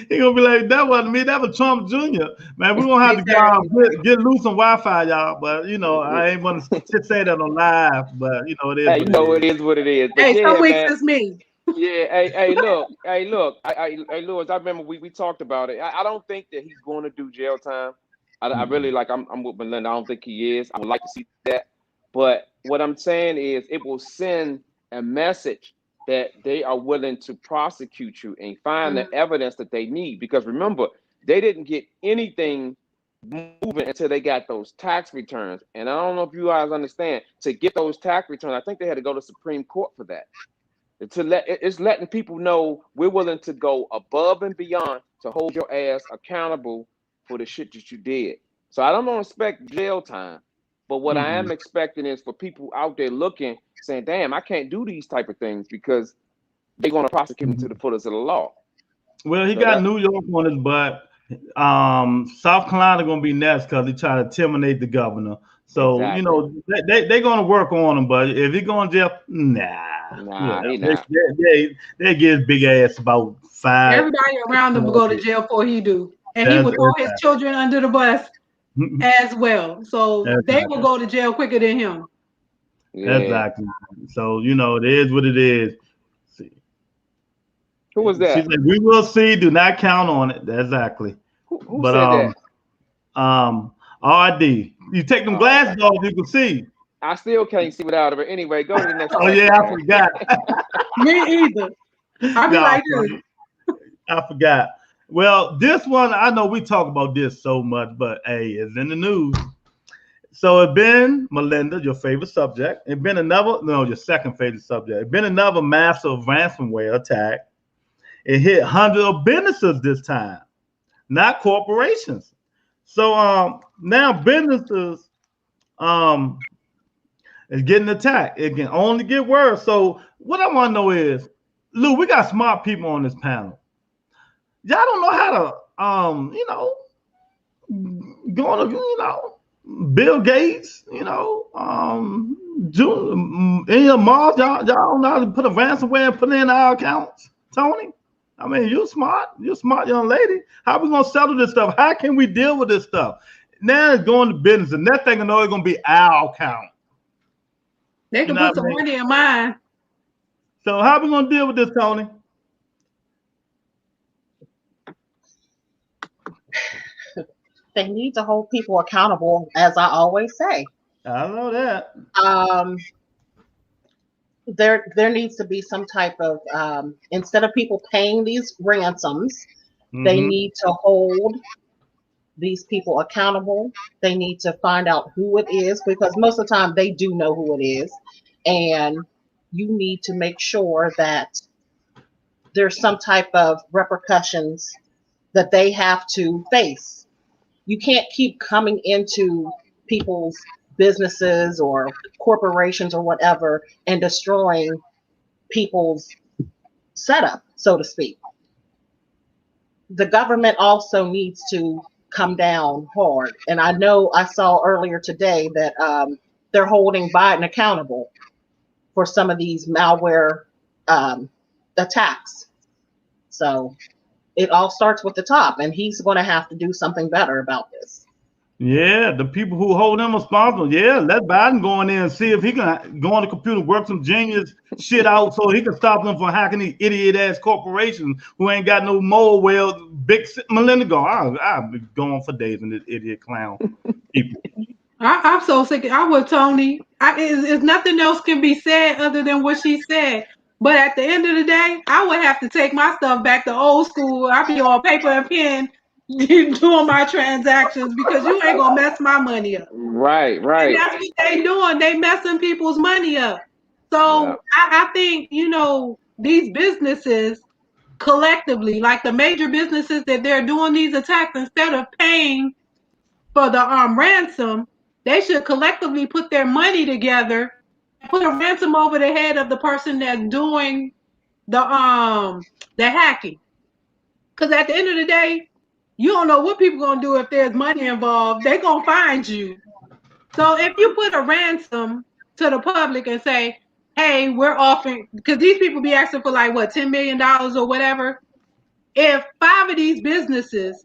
He gonna be like, that wasn't me, that was Trump Jr. Man, we're gonna have to get loose on Wi-Fi, y'all. But I ain't gonna say that on live, but it is. Hey, it is what it is. But hey, some weeks it's me. Yeah, hey, look. Lewis, I remember we talked about it. I don't think that he's going to do jail time. I really I'm with Melinda. I don't think he is. I would like to see that. But what I'm saying is it will send a message that they are willing to prosecute you and find the evidence that they need. Because remember, they didn't get anything moving until they got those tax returns. And I don't know if you guys understand, to get those tax returns, I think they had to go to Supreme Court for that. It's letting people know we're willing to go above and beyond to hold your ass accountable for the shit that you did. So I don't expect jail time. But what I am expecting is for people out there looking, saying, damn, I can't do these type of things because they're going to prosecute me to the fullest of the law. Well, he got New York on his butt. South Carolina going to be next because he tried to intimidate the governor. So, they're going to work on him. But if he going to jail, he not. They get his big ass about 5. Everybody around him will go to jail before he do. And he would throw his children under the bus as well. So they will go to jail quicker than him. Yeah. Exactly. So, it is what it is. Who was that? She said, we will see. Do not count on it. Exactly. Who said that? RD. You take them glasses off, you can see. I still can't see without it. But anyway, go to the next. Oh, yeah, I forgot. Me either. I'll be like this. I forgot. Well, this one, I know we talk about this so much, but hey, it's in the news. So it been, Melinda, your favorite subject. It been your second favorite subject. It been another massive ransomware attack. It hit hundreds of businesses this time, not corporations. So now businesses is getting attacked. It can only get worse. So what I want to know is, Lou, we got smart people on this panel. Y'all don't know how to, going to, Bill Gates, in your malls, y'all don't know how to put a ransomware and put it in our accounts, Tony? I mean, you're smart. You're a smart young lady. How we gonna settle this stuff? How can we deal with this stuff? Now it's going to business, and that thing I know it's gonna be our account. They You can know put what I some mean? money in mine. So how we gonna deal with this, Tony? They need to hold people accountable, as I always say. I know that. Um, there needs to be some type of instead of people paying these ransoms, they Mm-hmm. need to hold these people accountable. They need to find out who it is because most of the time they do know who it is, and you need to make sure that there's some type of repercussions that they have to face. You can't keep coming into people's businesses or corporations or whatever and destroying people's setup, so to speak. The government also needs to come down hard. And I know I saw earlier today that they're holding Biden accountable for some of these malware um, attacks. So it all starts with the top, and he's going to have to do something better about this. Yeah, the people who hold them responsible. Yeah, let Biden go in there and see if he can go on the computer, work some genius shit out so he can stop them from hacking these idiot ass corporations who ain't got no more. Well, Melinda go. I'll be going for days in this idiot clown people. I'm so sick. I would Tony. It's nothing else can be said other than what she said. But at the end of the day, I would have to take my stuff back to old school. I'd be on paper and pen doing my transactions because you ain't gonna mess my money up. Right, And right. that's what they doing. They messing people's money up. Yeah. So I think, these businesses collectively, like the major businesses that they're doing these attacks, instead of paying for the ransom, they should collectively put their money together and put a ransom over the head of the person that's doing the hacking. Because at the end of the day, you don't know what people gonna do if there's money involved. They gonna find you. So if you put a ransom to the public and say, "Hey, we're offering," because these people be asking for like what $10 million or whatever. If 5 of these businesses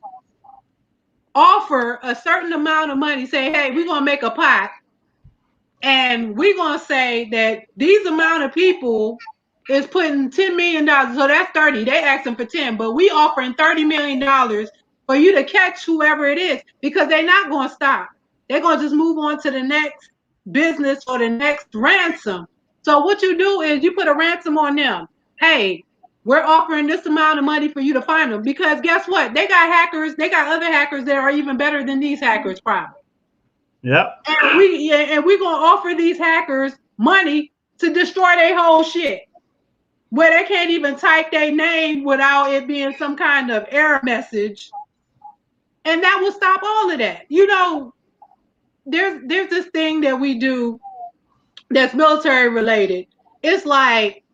offer a certain amount of money, say, "Hey, we're gonna make a pot, and we're gonna say that these amount of people is putting $10 million, so that's 30. They asking for 10, but we offering $30 million for you to catch whoever it is because they're not gonna stop. They're gonna just move on to the next business or the next ransom. So what you do is you put a ransom on them. Hey, we're offering this amount of money for you to find them because guess what? They got hackers. They got other hackers that are even better than these hackers, probably. Yep. And we're gonna offer these hackers money to destroy their whole shit, where they can't even type their name without it being some kind of error message, and that will stop all of that. There's this thing that we do that's military related. It's like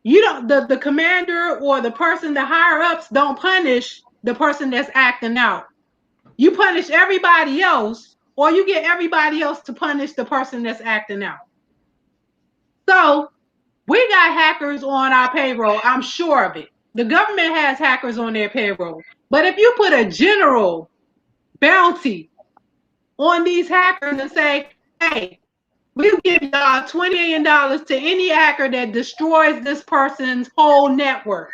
you don't the commander or the person, the higher ups don't punish the person that's acting out. You punish everybody else, or you get everybody else to punish the person that's acting out. So we got hackers on our payroll. I'm sure of it. The government has hackers on their payroll. But if you put a general bounty on these hackers and say, hey, we'll give y'all $20 million to any hacker that destroys this person's whole network.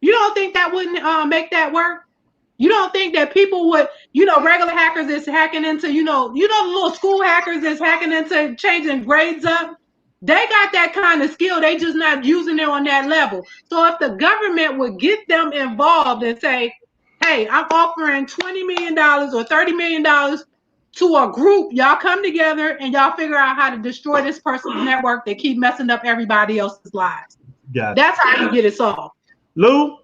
You don't think that wouldn't make that work? You don't think that people would, regular hackers is hacking into, the little school hackers is hacking into changing grades up? They got that kind of skill. They just not using it on that level. So if the government would get them involved and say, hey, I'm offering $20 million or $30 million to a group, y'all come together and y'all figure out how to destroy this person's network that keep messing up everybody else's lives. Gotcha. That's how you get it solved. Lou?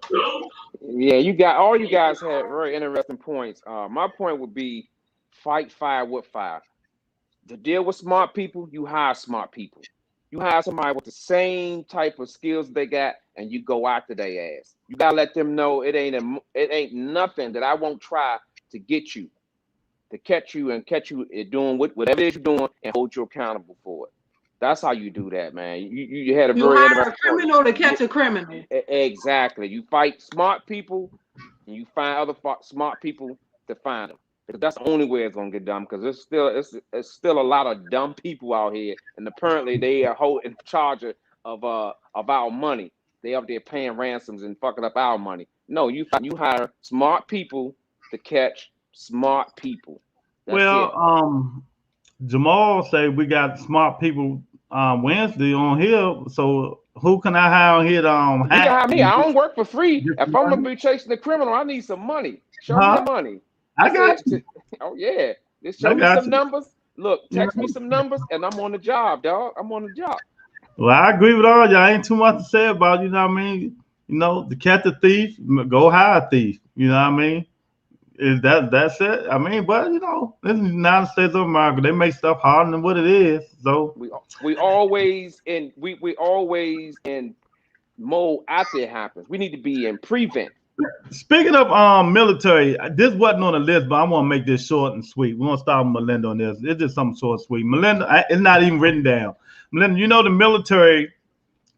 Yeah, you guys had very interesting points. My point would be fight fire with fire. To deal with smart people, you hire smart people. You hire somebody with the same type of skills they got, and you go after their ass. You gotta let them know it ain't nothing that I won't try to get you, to catch you and catch you doing whatever it is you're doing, and hold you accountable for it. That's how you do that, man. You had a You very hire interesting a criminal to catch Yeah, a criminal. exactly. You fight smart people, and you find other smart people to find them. Because that's the only way it's gonna get done. Because it's still a lot of dumb people out here, and apparently they are in charge of our money. They up there paying ransoms and fucking up our money. No, you hire smart people to catch smart people. That's Well, it. Jamal say we got smart people Wednesday on here. So who can I hire on here to You can hack have me. and I don't work for free. get If some I'm gonna money? be chasing the criminal, I need some money. Show me Huh? the money. I I got said, you. oh yeah, just I show me got some you. numbers. Look, You text me know? some numbers, and I'm on the job, dog. I'm on the job. Well, I agree with all y'all. Ain't too much to say about, you know what I mean? You know, to catch a thief, go hire a thief. You know what I mean? Is that's it? I mean, but you know, this is the United States of America. They make stuff harder than what it is. So We always we always in mode after it happens. We need to be in prevent. speaking of military, this wasn't on the list, but I want to make this short and sweet. We're gonna start with Melinda on this. It's just something short and sweet. Melinda, it's not even written down. Melinda, you know the military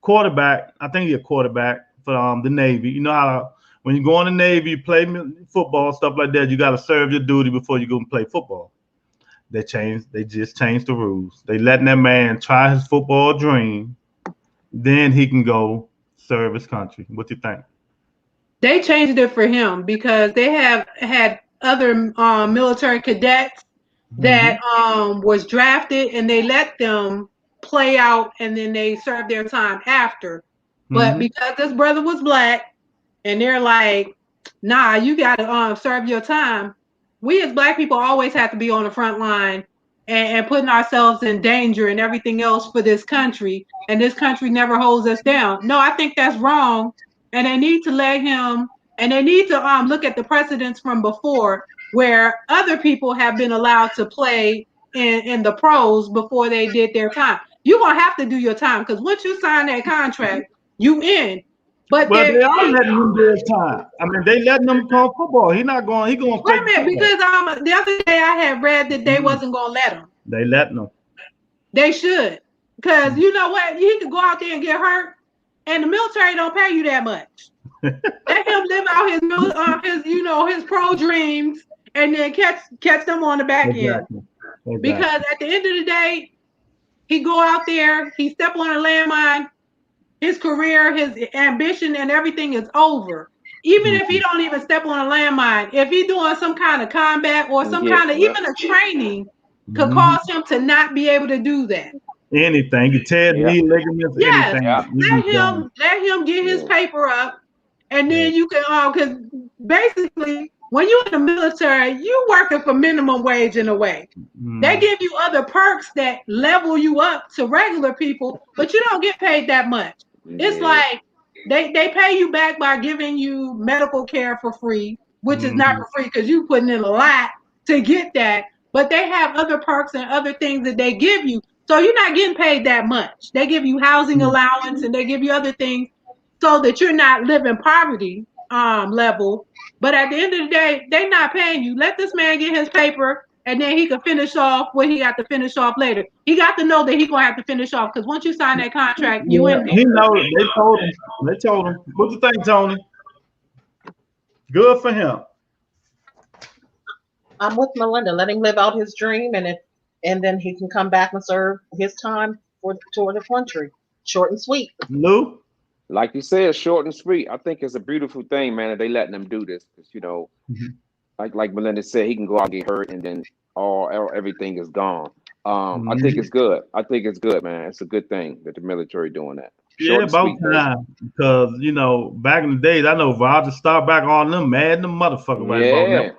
quarterback. I think he's a quarterback for the Navy. You know how when you go in the Navy, you play football, stuff like that. You got to serve your duty before you go and play football. They just changed the rules. They letting that man try his football dream, then he can go serve his country. What you think? They changed it for him because they have had other military cadets Mm-hmm. that was drafted and they let them play out and then they served their time after. But Mm-hmm. because this brother was black and they're like, nah, you gotta serve your time. We as black people always have to be on the front line and putting ourselves in danger and everything else for this country. And this country never holds us down. No, I think that's wrong. And they need to let him and they need to look at the precedents from before where other people have been allowed to play in the pros before they did their time. You're gonna have to do your time because once you sign that contract, you in. But Well, there, they are letting him do his time. I mean, they letting him call football. He not going. He going wait straight a to minute, football. because the other day I had read that they wasn't gonna let him. They letting him. They should, because you know what, he could go out there and get hurt, and the military don't pay you that much. Let him live out his pro dreams, and then catch them on the back end. Exactly. Because at the end of the day, he go out there, he step on a landmine, his career, his ambition, and everything is over. Even if he don't even step on a landmine, if he doing some kind of combat or some kind of even a training, could cause him to not be able to do that. Anything. You tear knee ligaments, Yes, anything. let him get his paper up, and then you can because basically when you're in the military, you working for minimum wage in a way. They give you other perks that level you up to regular people, but you don't get paid that much. It's like they pay you back by giving you medical care for free, which is not for free because you putting in a lot to get that. But they have other perks and other things that they give you. So you're not getting paid that much. They give you housing allowance and they give you other things so that you're not living poverty level. But at the end of the day, they're not paying you. Let this man get his paper and then he can finish off what he got to finish off later. He got to know that he's gonna have to finish off because once you sign that contract, you in there. He knows. They told him. What you think, Tony? Good for him. I'm with Melinda. Let him live out his dream, and then he can come back and serve his time toward the country. Short and sweet. Lou? Like you said, short and sweet. I think it's a beautiful thing, man, that they letting them do this. Because, like Melinda said, he can go out and get hurt and then everything is gone. I think it's good. I think it's good, man. It's a good thing that the military doing that. Short and about sweet, time. Because, back in the days, I know Roger Staubach on them, mad the motherfucker right about that.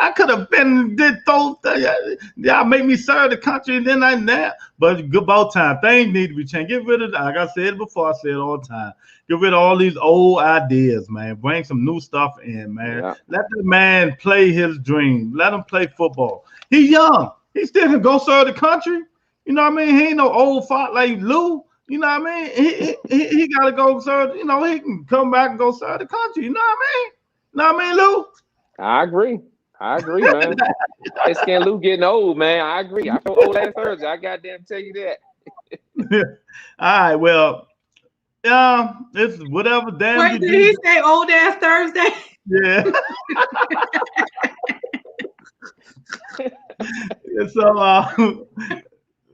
I could have been did those. Y'all make me serve the country and then I now. But good about time. Things need to be changed. Get rid of, like I said before, I say it all the time. Get rid of all these old ideas, man. Bring some new stuff in, man. Yeah. Let the man play his dream. Let him play football. He young. He still can go serve the country. You know what I mean? He ain't no old fart like Lou. You know what I mean? He got to go serve. He can come back and go serve the country. You know what I mean? You know what I mean, Lou? I agree, man. It's Lou getting old, man. I agree. I feel old last Thursday. I goddamn tell you that. right. Well, yeah, it's whatever. Damn Wait, you did do. he say old ass Thursday? Yeah. So,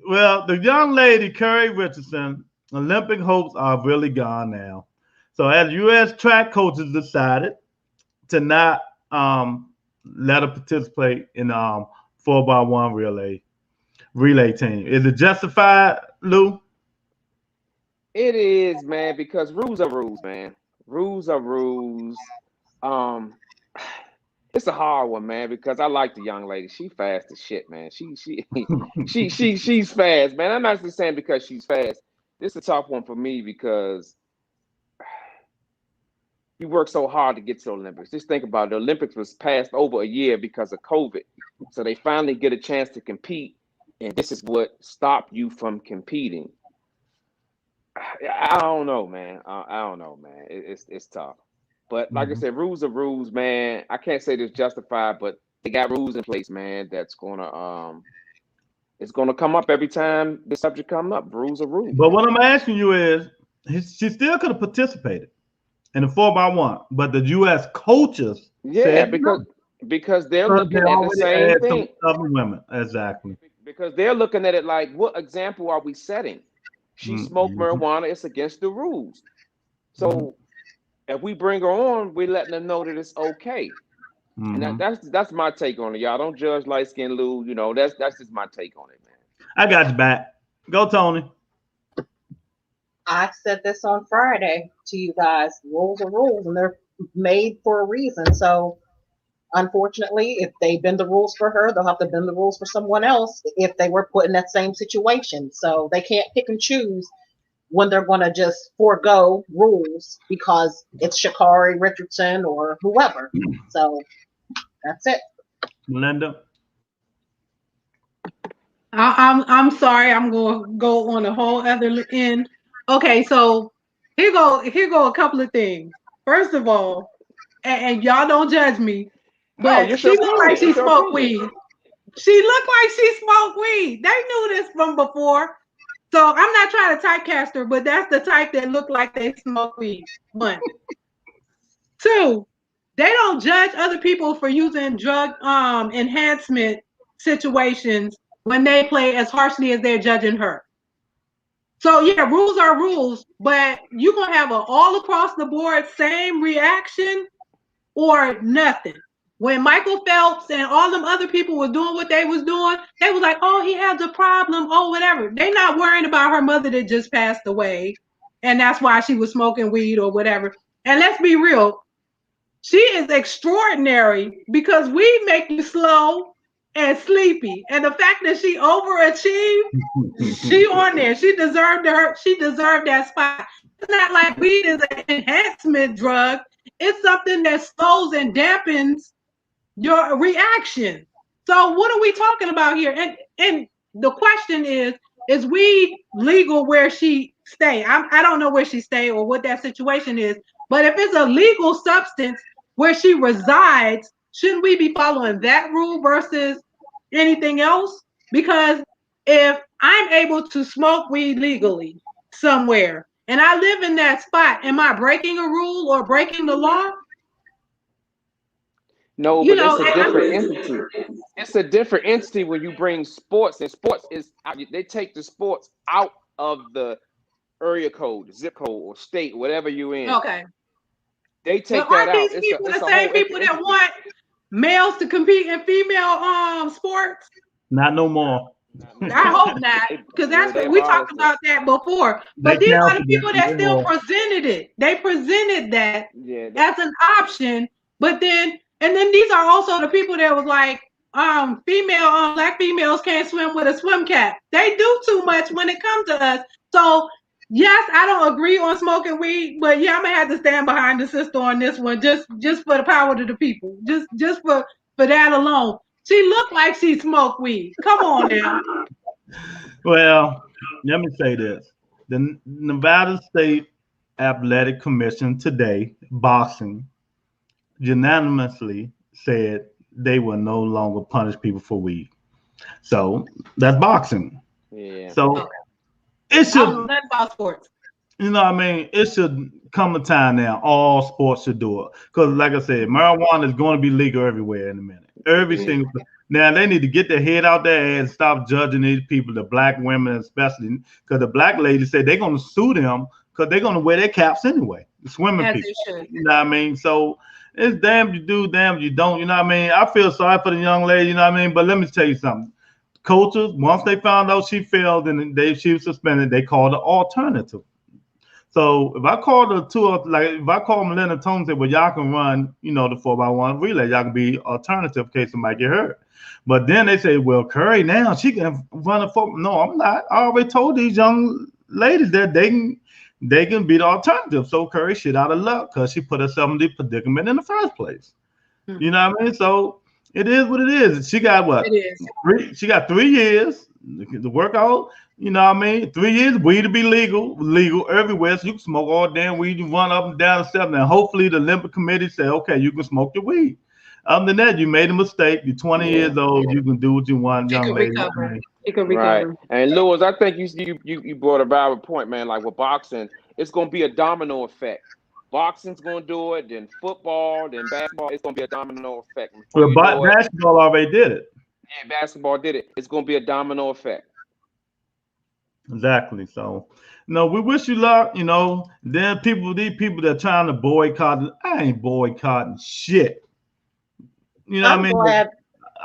well, the young lady, Curry Richardson, Olympic hopes are really gone now. So, as U.S. track coaches decided to not let her participate in 4x1 relay team. Is it justified, Lou? It is, man, because rules are rules, man. Rules are rules. Um, it's a hard one, man, because I like the young lady. She fast as shit, man. She's fast, man. I'm not just saying because she's fast. This is a tough one for me because you work so hard to get to the Olympics. Just think about it. The Olympics was passed over a year because of COVID. So they finally get a chance to compete, and this is what stopped you from competing. I don't know, man. I don't know, man. It's tough. But like I Mhm. said, rules are rules, man. I can't say this justified, but they got rules in place, man. That's gonna it's gonna come up every time the subject come up. Rules are rules, But man. what I'm asking you is, she still could have participated in the 4x1, but the U.S. coaches Yeah, said no because they're because they looking at the already same had some thing. other women. Exactly. Because they're looking at it like, what example are we setting? She smoked Mm-hmm. marijuana, it's against the rules. Mm-hmm. So if we bring her on, we're letting them know that it's okay. And Mm-hmm. that's my take on it, y'all. Don't judge light skin Lou. You know, that's just my take on it, man. I got you back. Go, Tony. I said this on Friday to you guys. Rules are rules, and they're made for a reason. So, unfortunately, if they bend the rules for her, they'll have to bend the rules for someone else if they were put in that same situation. So they can't pick and choose when they're going to just forego rules because it's Shakari Richardson or whoever. So that's it. Melinda. I'm sorry. I'm going to go on a whole other end. Okay, so here go a couple of things. First of all, and y'all don't judge me, No, but it's she your looked like opinion. she It's your smoked opinion. weed. She looked like she smoked weed. They knew this from before. So I'm not trying to typecast her, but that's the type that look like they smoke weed. One. Two, they don't judge other people for using drug enhancement situations when they play as harshly as they're judging her. So yeah, rules are rules, but you're gonna have an all across the board same reaction or nothing. When Michael Phelps and all them other people were doing what they was doing, they was like, oh, he has a problem, oh, whatever. They not worrying about her mother that just passed away, and that's why she was smoking weed or whatever. And let's be real, she is extraordinary because we make you slow and sleepy. And the fact that she overachieved, she on there. She deserved that spot. It's not like weed is an enhancement drug. It's something that slows and dampens your reaction. So what are we talking about here? And the question is weed legal where she stay? I don't know where she stay or what that situation is, but if it's a legal substance where she resides, shouldn't we be following that rule versus anything else? Because if I'm able to smoke weed legally somewhere and I live in that spot, am I breaking a rule or breaking the law? No, You but know, it's a different entity. It's a different entity when you bring sports, and sports is they take the sports out of the area code, zip code, or state, whatever you're in. okay. They Well, take that aren't out. these It's a people it's the a same whole people that entity. want males to compete in female sports? Not no more. Not no I more. hope not, because Yeah, that's they what we talked abolished it. about that before. They But these are the canceled it. people that still Yeah. presented it. They presented that Yeah, as an option, but then these are also the people that was like, female black females can't swim with a swim cap. They do too much when it comes to us. So yes, I don't agree on smoking weed, but yeah, I'm gonna have to stand behind the sister on this one, just for the power to the people, just for that alone. She looked like she smoked weed. Come on now. Well, let me say this. The Nevada State Athletic Commission today, boxing, unanimously said they will no longer punish people for weed. So that's boxing. yeah. So Okay. It I don't know should, nothing about sports. you know what I mean? It should come a time now. All sports should do it. Because, like I said, marijuana is going to be legal everywhere in a minute. Every Yeah. single. Now, they need to get their head out there and stop judging these people, the black women especially. Because the black ladies said they're going to sue them because they're going to wear their caps anyway. The swimming As people. they should. You know what I mean? So it's damn you do, damn you don't. You know what I mean? I feel sorry for the young lady. You know what I mean? But let me tell you something. Coaches, once they found out she failed and she was suspended, they called an alternative. So if I call the two, like if I call Melinda Tone and say, well, y'all can run, the 4x1 relay, y'all can be alternative in case somebody get hurt. But then they say, well, Curry now she can run a 4. No, I'm not. I already told these young ladies that they can be the alternative. So Curry shit out of luck because she put herself in the predicament in the first place. You know what I mean? So it is what it is. She got what? It is. She got 3 years to work out. You know what I mean? 3 years, weed to be legal everywhere. So you can smoke all damn weed. You run up and down the steps. And hopefully the Olympic Committee say, okay, you can smoke your weed. Other than that, you made a mistake. You're 20 years old. You can do what you want, She young can lady. recover. She can Right. recover. And Lewis, I think you brought a valid point, man. Like with boxing, it's gonna be a domino effect. Boxing's gonna do it, then football, then basketball. It's gonna be a domino effect. Before you know it, Basketball already did it. yeah, basketball did it. It's gonna be a domino effect. Exactly. So, we wish you luck. Then these people that are trying to boycott. I ain't boycotting shit. You know what I mean?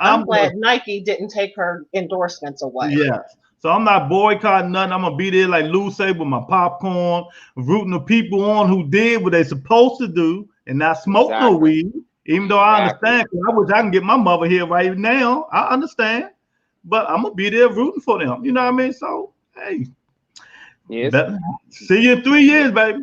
I'm glad Nike didn't take her endorsements away. Yes. So I'm not boycotting nothing. I'm gonna be there like Lou say with my popcorn, rooting the people on who did what they supposed to do and not smoke no weed. Even though I understand, 'cause I wish I can get my mother here right now. I understand, but I'm gonna be there rooting for them. You know what I mean? So hey, Yes. See you in 3 years, baby.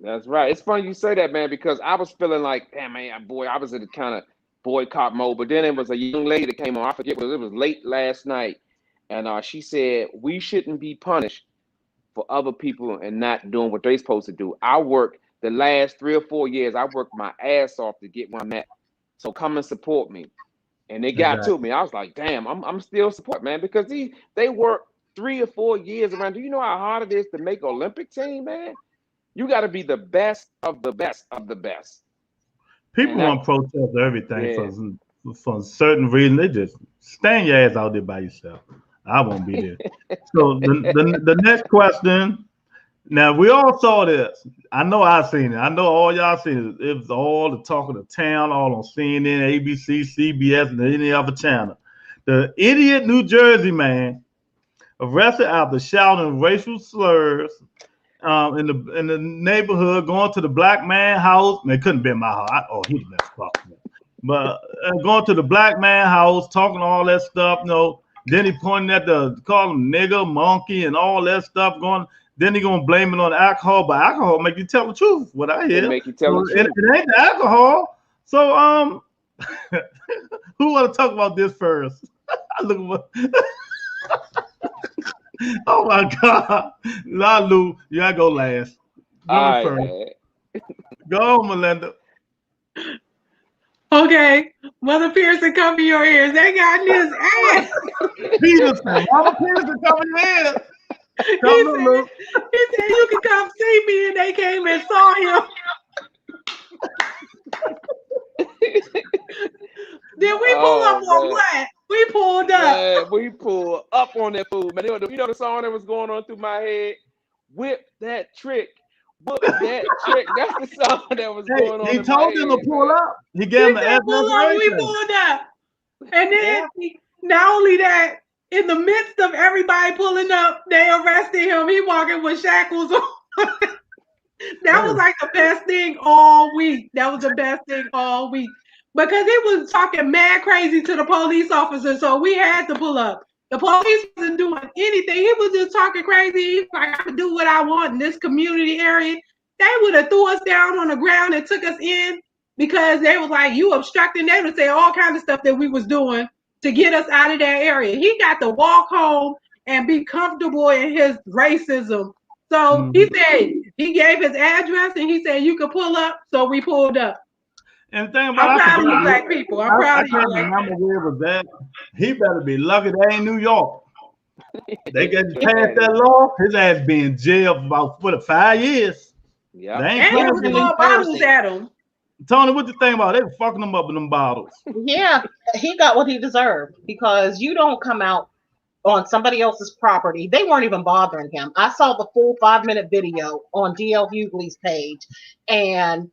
That's right. It's funny you say that, man, because I was feeling like, damn, man, boy, I was in the kind of boycott mode. But then it was a young lady that came on. I forget what it was late last night. And she said, we shouldn't be punished for other people and not doing what they're supposed to do. I worked the last 3 or 4 years. I worked my ass off to get where I'm at. So come and support me. And they got to me. I was like, damn, I'm still support, man, because they work 3 or 4 years around. Do you know how hard it is to make an Olympic team, man? You got to be the best of the best of the best. People want to protest everything for certain reason. They just stand your ass out there by yourself. I won't be there. So the next question. Now we all saw this. I know I seen it. I know all y'all seen it. It was all the talk of the town, all on CNN, ABC, CBS, and any other channel. The idiot New Jersey man arrested after shouting racial slurs in the neighborhood, going to the black man house. It couldn't be in my house. He messed up. But going to the black man house, talking all that stuff. Then he pointing at call him nigger, monkey, and all that stuff going. Then he gonna blame it on alcohol, but alcohol make you tell the truth. What I hear, make you tell the truth. It ain't the alcohol. So who want to talk about this first? Oh my God, Lou, you gotta go last. Go first. Go, Melinda. Okay, Mother Pearson, cover your ears. They got this ass. Peterson, Mama Pearson, cover your ears. He said you can come see me, and they came and saw him. Did we pull up on what? We pulled up. Yeah, we pulled up on that food, man. You know the song that was going on through my head? Whip that trick. Whip that trick. That's the song that was going on. He told them to pull up. He gave him the address. We pulled up. And then not only that, in the midst of everybody pulling up, they arrested him. He walking with shackles on. That was like the best thing all week. That was the best thing all week. Because he was talking mad crazy to the police officer, so we had to pull up. The police wasn't doing anything. He was just talking crazy. He was like, I can do what I want in this community area. They would have threw us down on the ground and took us in because they was like, you obstructing. They would say all kinds of stuff that we was doing to get us out of that area. He got to walk home and be comfortable in his racism. So he said, he gave his address and he said, you could pull up. So we pulled up. And the thing about I'm proud of you black people. I'm proud of you. I can't remember where it was at. He better be lucky that ain't New York. They got passed that law. His ass be in jail for about 5 years. Yeah. They ain't And playing they with threw him. more bottles at him. Tony, what you think about it? They were fucking them up with them bottles. Yeah, he got what he deserved because you don't come out on somebody else's property. They weren't even bothering him. I saw the full 5-minute video on DL Hughley's page, and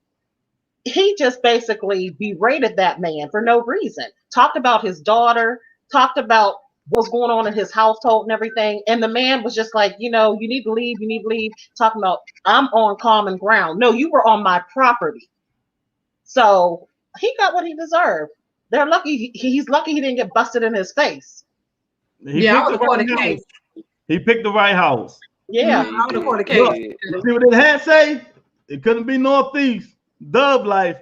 he just basically berated that man for no reason. Talked about his daughter, talked about what's going on in his household and everything. And the man was just like, you need to leave, you need to leave. Talking about, I'm on common ground. No, you were on my property. So he got what he deserved. They're lucky. He's lucky he didn't get busted in his face. He I picked would the have fought right a house. case. He picked the right house. Yeah. I would have fought a He case. did. You see what it had say? It couldn't be Northeast. Dub life.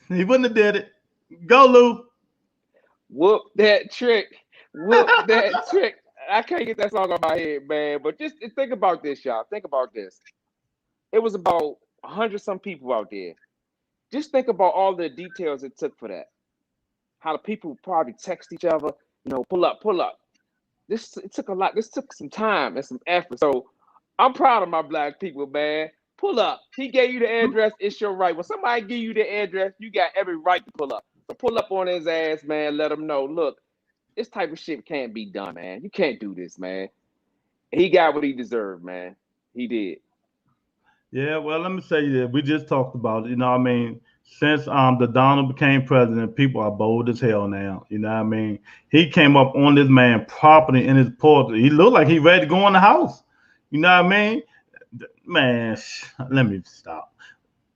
He wouldn't have did it. Go, Lou. Whoop that trick. Whoop that trick. I can't get that song on my head, man. But just think about this, y'all. Think about this. It was about 100 some people out there. Just think about all the details it took for that. How the people probably text each other, pull up, pull up. It took a lot. This took some time and some effort. So I'm proud of my black people, man. Pull up. He gave you the address. It's your right. When somebody give you the address, you got every right to pull up. So pull up on his ass, man. Let him know. Look, this type of shit can't be done, man. You can't do this, man. He got what he deserved, man. He did. Yeah, well, let me say that we just talked about it. What I mean? Since the Donald became president, people are bold as hell now. You know what I mean? He came up on this man property in his porch. He looked like he ready to go in the house. You know what I mean? Man, let me stop.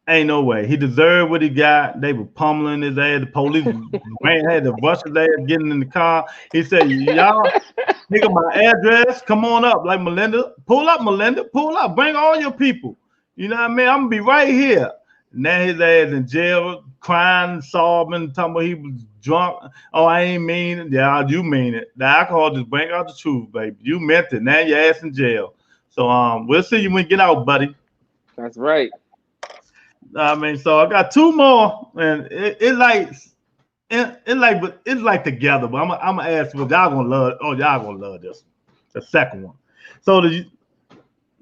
Ain't no way. He deserved what he got. They were pummeling his ass. The police had to rush his ass getting in the car. He said, y'all, nigga, my address. Come on up. Like Melinda. Pull up, Melinda. Pull up. Bring all your people. You know what I mean? I'm going to be right here. Now his ass in jail, crying, sobbing, talking about he was drunk. Oh, I ain't mean it. Yeah, you mean it. The alcohol just bring out the truth, baby. You meant it. Now your ass in jail. So we'll see you when you get out, buddy. That's right. I mean, so I got two more, and it's like together. But I'm gonna ask what y'all gonna love. Oh, y'all gonna love this. The second one. So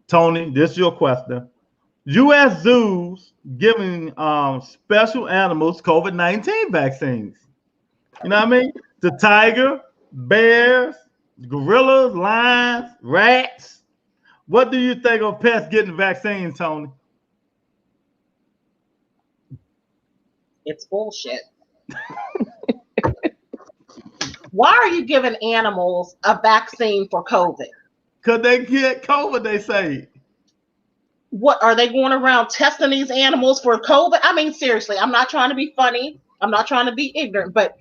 Tony, this is your question. U.S. zoos giving special animals COVID-19 vaccines. You know what I mean? The tiger, bears, gorillas, lions, rats. What do you think of pets getting vaccines, Tony? It's bullshit. Why are you giving animals a vaccine for COVID? Because they get COVID, they say. What are they going around testing these animals for COVID? I mean, seriously, I'm not trying to be funny. I'm not trying to be ignorant, but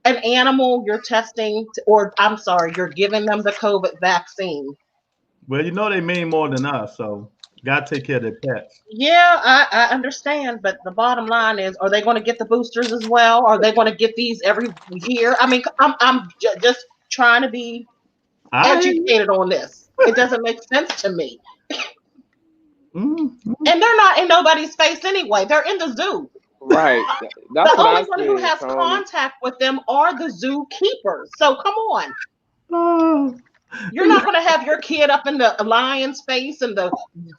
an animal you're testing, you're giving them the COVID vaccine. Well, they mean more than us, so gotta take care of their pets. Yeah, I understand, but the bottom line is, are they going to get the boosters as well? Are they going to get these every year? I mean, I'm just trying to be educated on this. It doesn't make sense to me. Mm-hmm. And they're not in nobody's face anyway. They're in the zoo. Right. That's the what only I one said, who has Tony. contact with them are the zookeepers. So come on. Oh. You're not going to have your kid up in the lion's face and the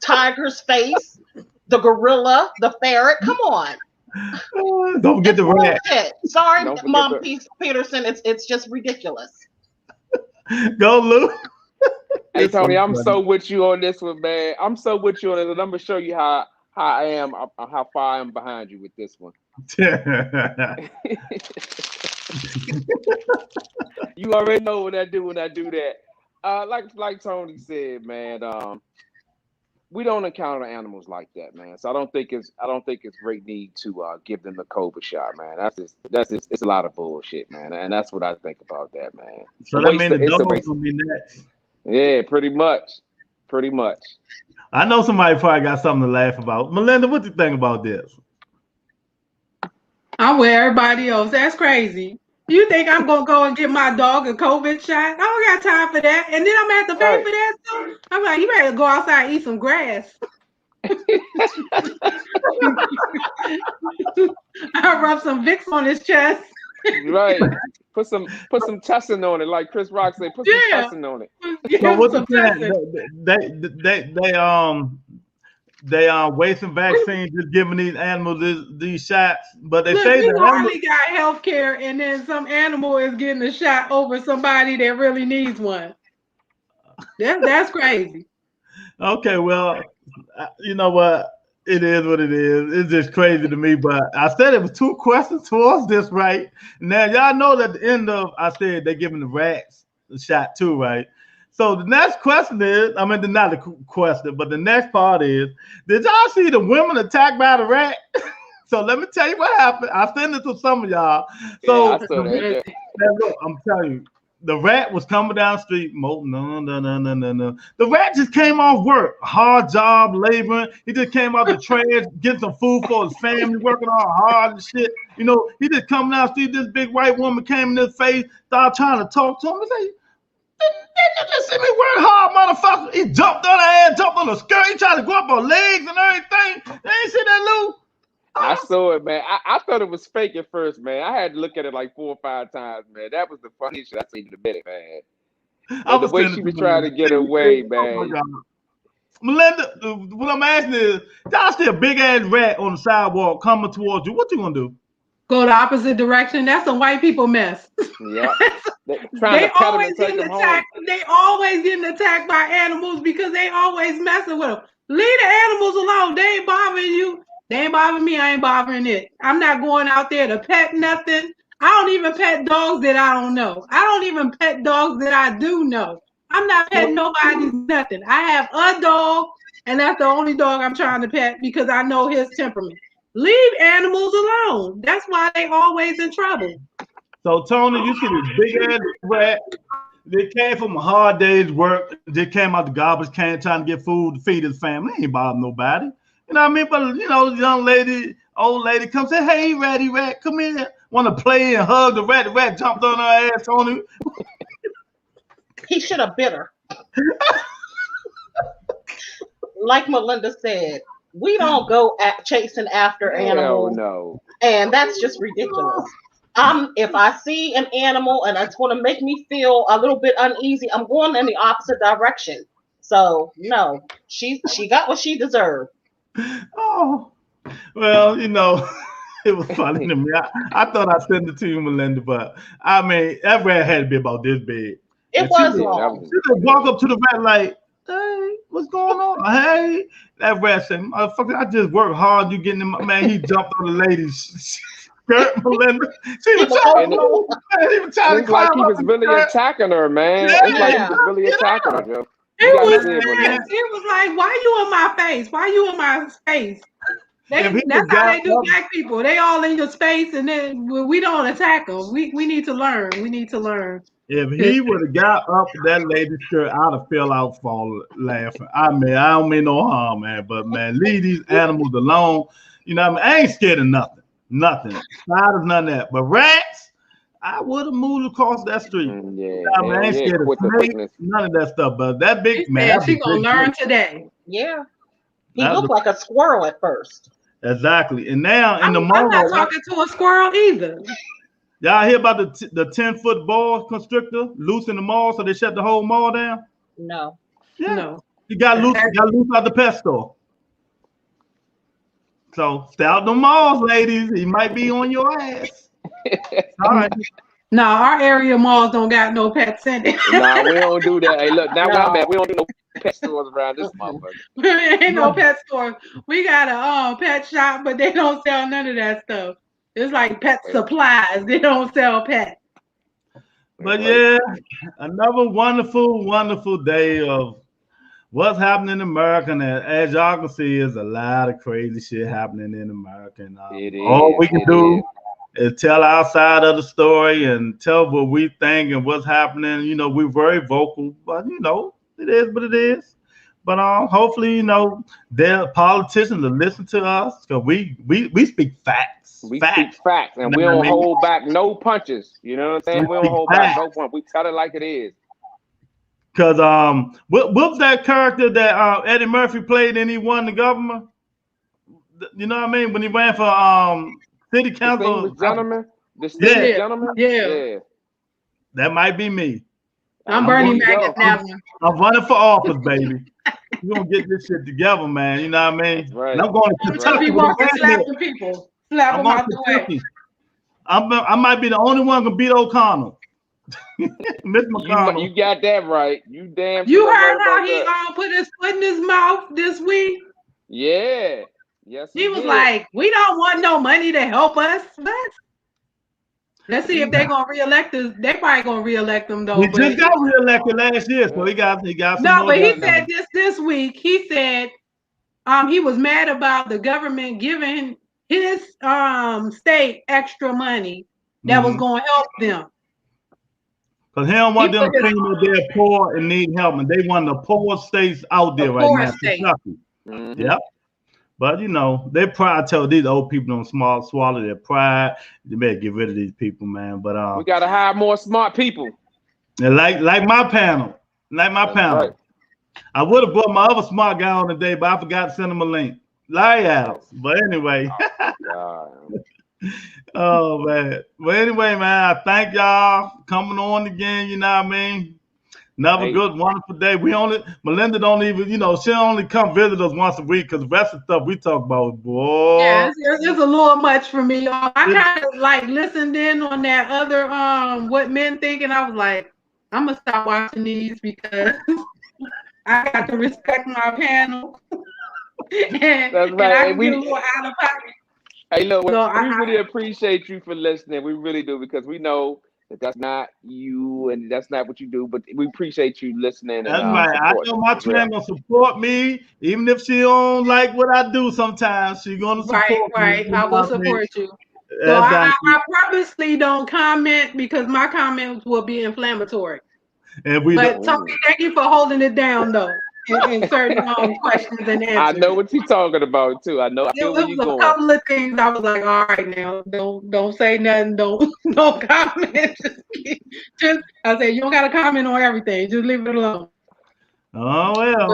tiger's face, the gorilla, the ferret. Come on. Don't forget the rat. Sorry, Mom Peterson. It's just ridiculous. Go, Lou. Hey, Tony, I'm so with you on this one, man. I'm so with you on it, and I'm gonna show you how I am, how far I am behind you with this one. You already know what I do when I do that. Like Tony said, man. We don't encounter animals like that, man. So I don't think it's great need to give them the COVID shot, man. That's just it's a lot of bullshit, man. And that's what I think about that, man. So that means the dogs will be next. Yeah, pretty much. I know somebody probably got something to laugh about. Melinda, what do you think about this? I'm with everybody else. That's crazy. You think I'm gonna go and get my dog a COVID shot? I don't got time for that. And then I'm gonna have to pay for that too. I'm like, you better go outside and eat some grass. I rub some Vicks on his chest. Right. Put some tussin on it, like Chris Rock said. Put some Yeah. tussin on it. Give So him what some you saying? tussin. They wasting vaccines, just giving these animals these shots, but they Look, say we the animals. hardly got health care, and then some animal is getting a shot over somebody that really needs one. That's crazy. Okay, well, you know what? It is what it is. It's just crazy to me. But I said it was two questions towards this, right? Now y'all know that at the end of I said they're giving the rats a shot too, right? So the next question is, I mean, not the question, but the next part is, did y'all see the women attacked by the rat? So let me tell you what happened. I sent it to some of y'all. Yeah, I So saw that. now look, I'm telling you, the rat was coming down the street. No. The rat just came off work, hard job, laboring. He just came out the trash, getting some food for his family, working all hard and shit. You know, he just coming down the street. This big white woman came in his face, started trying to talk to him. He said, "Didn't you just see me work hard, motherfucker?" He jumped on her ass, jumped on the skirt. He tried to go up her legs and everything. They ain't see that, Lou? I saw it, man. I thought it was fake at first, man. I had to look at it like 4 or 5 times, man. That was the funniest shit I seen in a minute, man. And the way she was trying to get away, man. Melinda, what I'm asking is, y'all see a big ass rat on the sidewalk coming towards you. What you gonna do? Go the opposite direction. That's a white people mess. Yeah. They always getting attacked. They always getting attacked by animals because they always messing with them. Leave the animals alone. They ain't bothering you. They ain't bothering me. I ain't bothering it. I'm not going out there to pet nothing. I don't even pet dogs that I don't know. I don't even pet dogs that I do know. I'm not petting nobody's nothing. I have a dog, and that's the only dog I'm trying to pet because I know his temperament. Leave animals alone. That's why they always in trouble. So Tony, you see this big ass rat. They came from a hard day's work. They came out the garbage can trying to get food to feed his family. Ain't bothering nobody. You know what I mean? But you know, young lady, old lady comes say, "Hey, ratty rat, come here." Want to play and hug the rat. The rat jumped on her ass, Tony. He should have bit her. Like Melinda said, we don't go chasing after animals. No. And that's just ridiculous. If I see an animal and it's going to make me feel a little bit uneasy, I'm going in the opposite direction. So no, she got what she deserved. Oh, well, you know, it was funny to me. I thought I sent it to you, Melinda, but I mean, that rat had to be about this big. It was long. She just walk up to the rat like, "Hey, what's going on? Hey." That rat said, "Motherfucker, I just worked hard. You getting in my man?" He jumped on the lady's skirt, Melinda. She was trying to It's like climb he up was the really skirt. attacking her, man. Yeah. It's like he was really attacking her, Joe. It was like, why you in my face? Why you in my space? That's how they do black people. They all in your space, and then we don't attack them. We need to learn. We need to learn. If he would have got up that lady's skirt, I'd have fell out for laughing. I mean, I don't mean no harm, man, but man, leave these animals alone. You know what I mean? I ain't scared of nothing. Nothing. Spiders, none of that. But rats, I would have moved across that street. Yeah, I ain't scared of snakes, none of that stuff. But that big man, she gonna learn today. Yeah, he looked like a squirrel at first. Exactly, and now in the mall, I'm not talking to a squirrel either. Y'all hear about the 10-foot boa constrictor loose in the mall, so they shut the whole mall down? No. Yeah. No. He got loose out the pet store. So stay out the malls, ladies. He might be on your ass. All right. No, our area malls don't got no pets in it. Nah, we don't do that. Hey, look, now where I'm at, we don't do no pet stores around this motherfucker. Ain't no pet store. We got a pet shop, but they don't sell none of that stuff. It's like pet supplies. They don't sell pets. But yeah, another wonderful, wonderful day of what's happening in America. And as y'all can see, there's a lot of crazy shit happening in America. And all we can do is tell our side of the story and tell what we think and what's happening. You know, we're very vocal, but you know, it is what it is. But hopefully, you know, their politicians will listen to us because we speak facts. We speak facts, and we don't hold back no punches. You know what I'm saying? We don't hold back no punches. We tell it like it is. Because what was that character that Eddie Murphy played and he won the government? You know what I mean? When he ran for city council. Distinguished gentleman. Distinguished gentleman. Yeah. That might be me. I'm Bernie Mac go. at that one. I'm running for office, baby. We're gonna get this shit together, man. You know what I mean? Right. And I'm going to I'm gonna Kentucky be with a walking, bad slapping people, slap I'm them going out to the way. Kentucky. I might be the only one who can beat O'Connell. Miss McConnell. You got that right. You damn. You sure heard right how about he that. put his foot in his mouth this week? Yeah. Yes. He was did. like, "We don't want no money to help us." Let's see if they're gonna reelect us. They probably gonna reelect him though. He But just got reelected last year, so he got some no, more. but he time. said this week. He said he was mad about the government giving his state extra money that was gonna help them. Because he don't want them to think that they're poor and need help, and they one of the poorest states out there right now, Kentucky. Yep. But you know, they pride. Tell these old people don't swallow their pride. They better get rid of these people, man. But we gotta hire more smart people. Like my panel, Right. I would have brought my other smart guy on today, but I forgot to send him a link. Larry Adams. But anyway. Oh man. But anyway, man, I thank y'all for coming on again. You know what I mean? Another good, wonderful day. Melinda don't even, she only come visit us once a week because the rest of the stuff we talk about, boy. Yeah, it's a little much for me. I kind of like listened in on that other What Men Think, and I was like, I'm gonna stop watching these because I got to respect my panel. That's right. And I get a little out of pocket. Hey, look, we really appreciate you for listening. We really do, because we know that that's not you and that's not what you do, but we appreciate you listening. That's right. I know my twin gonna support me, even if she don't like what I do. Sometimes she's gonna support me. Right. I will support you. So I purposely don't comment because my comments will be inflammatory. But Tony, thank you for holding it down though. In certain questions and answers. I know what you're talking about too. I know. I feel where you're going. A couple of things I was like, all right, now don't say nothing, don't comment. Just I said, you don't got to comment on everything. Just leave it alone. Oh well,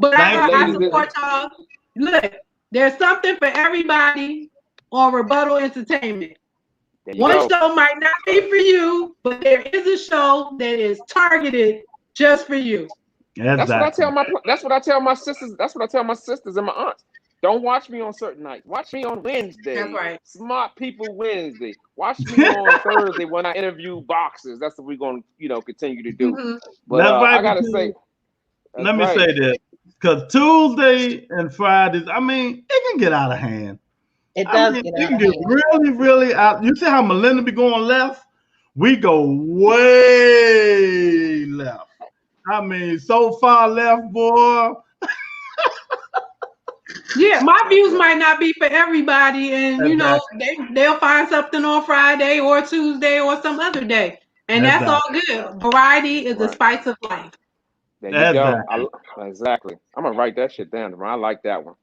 But I support y'all. Look, there's something for everybody on Rebuttal Entertainment. One show might not be for you, but there is a show that is targeted just for you. That's what I tell my sisters. That's what I tell my sisters and my aunts. Don't watch me on certain nights. Watch me on Wednesday. That's right. Smart People Wednesday. Watch me on Thursday when I interview boxers. That's what we're going to continue to do. But I gotta say, let me say that, because Tuesday and Fridays, I mean, it can get out of hand. It does. It can get really, really out. You see how Melinda be going left? We go way left. I mean, so far left, boy. Yeah, my views might not be for everybody, and they'll find something on Friday or Tuesday or some other day, and that's all good. Variety is the spice of life. There you go. Exactly. I'm gonna write that shit down. I like that one.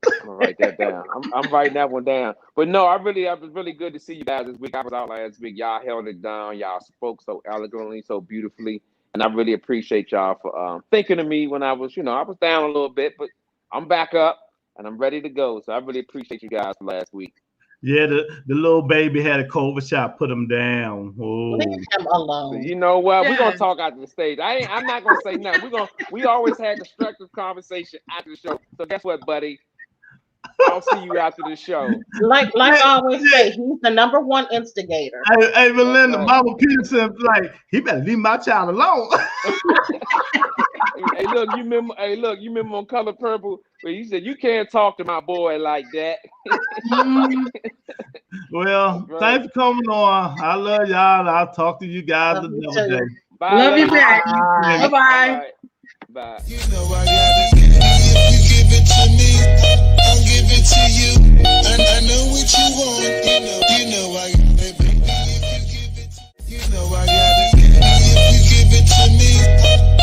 I'm gonna write that down. I'm writing that one down. But no, I was really good to see you guys this week. I was out last week. Y'all held it down. Y'all spoke so elegantly, so beautifully. And I really appreciate y'all for thinking of me when I was, I was down a little bit, but I'm back up and I'm ready to go. So I really appreciate you guys for last week. Yeah, the little baby had a COVID shot, put him down. Oh. Leave him alone. You know what? We're gonna talk after the stage. I'm not gonna say nothing. We always had constructive conversation after the show. So guess what, buddy? I'll see you after the show. Like I always say, he's the number one instigator. Hey, Melinda, Mama Peterson, like, he better leave my child alone. Hey, look, you remember on Color Purple where you said you can't talk to my boy like that. Well, thanks for coming on. I love y'all. I'll talk to you guys another day. Bye. Love you back. Bye-bye. Bye. You know I got it. If you give it to me, I'll give it to you. And I know what you want,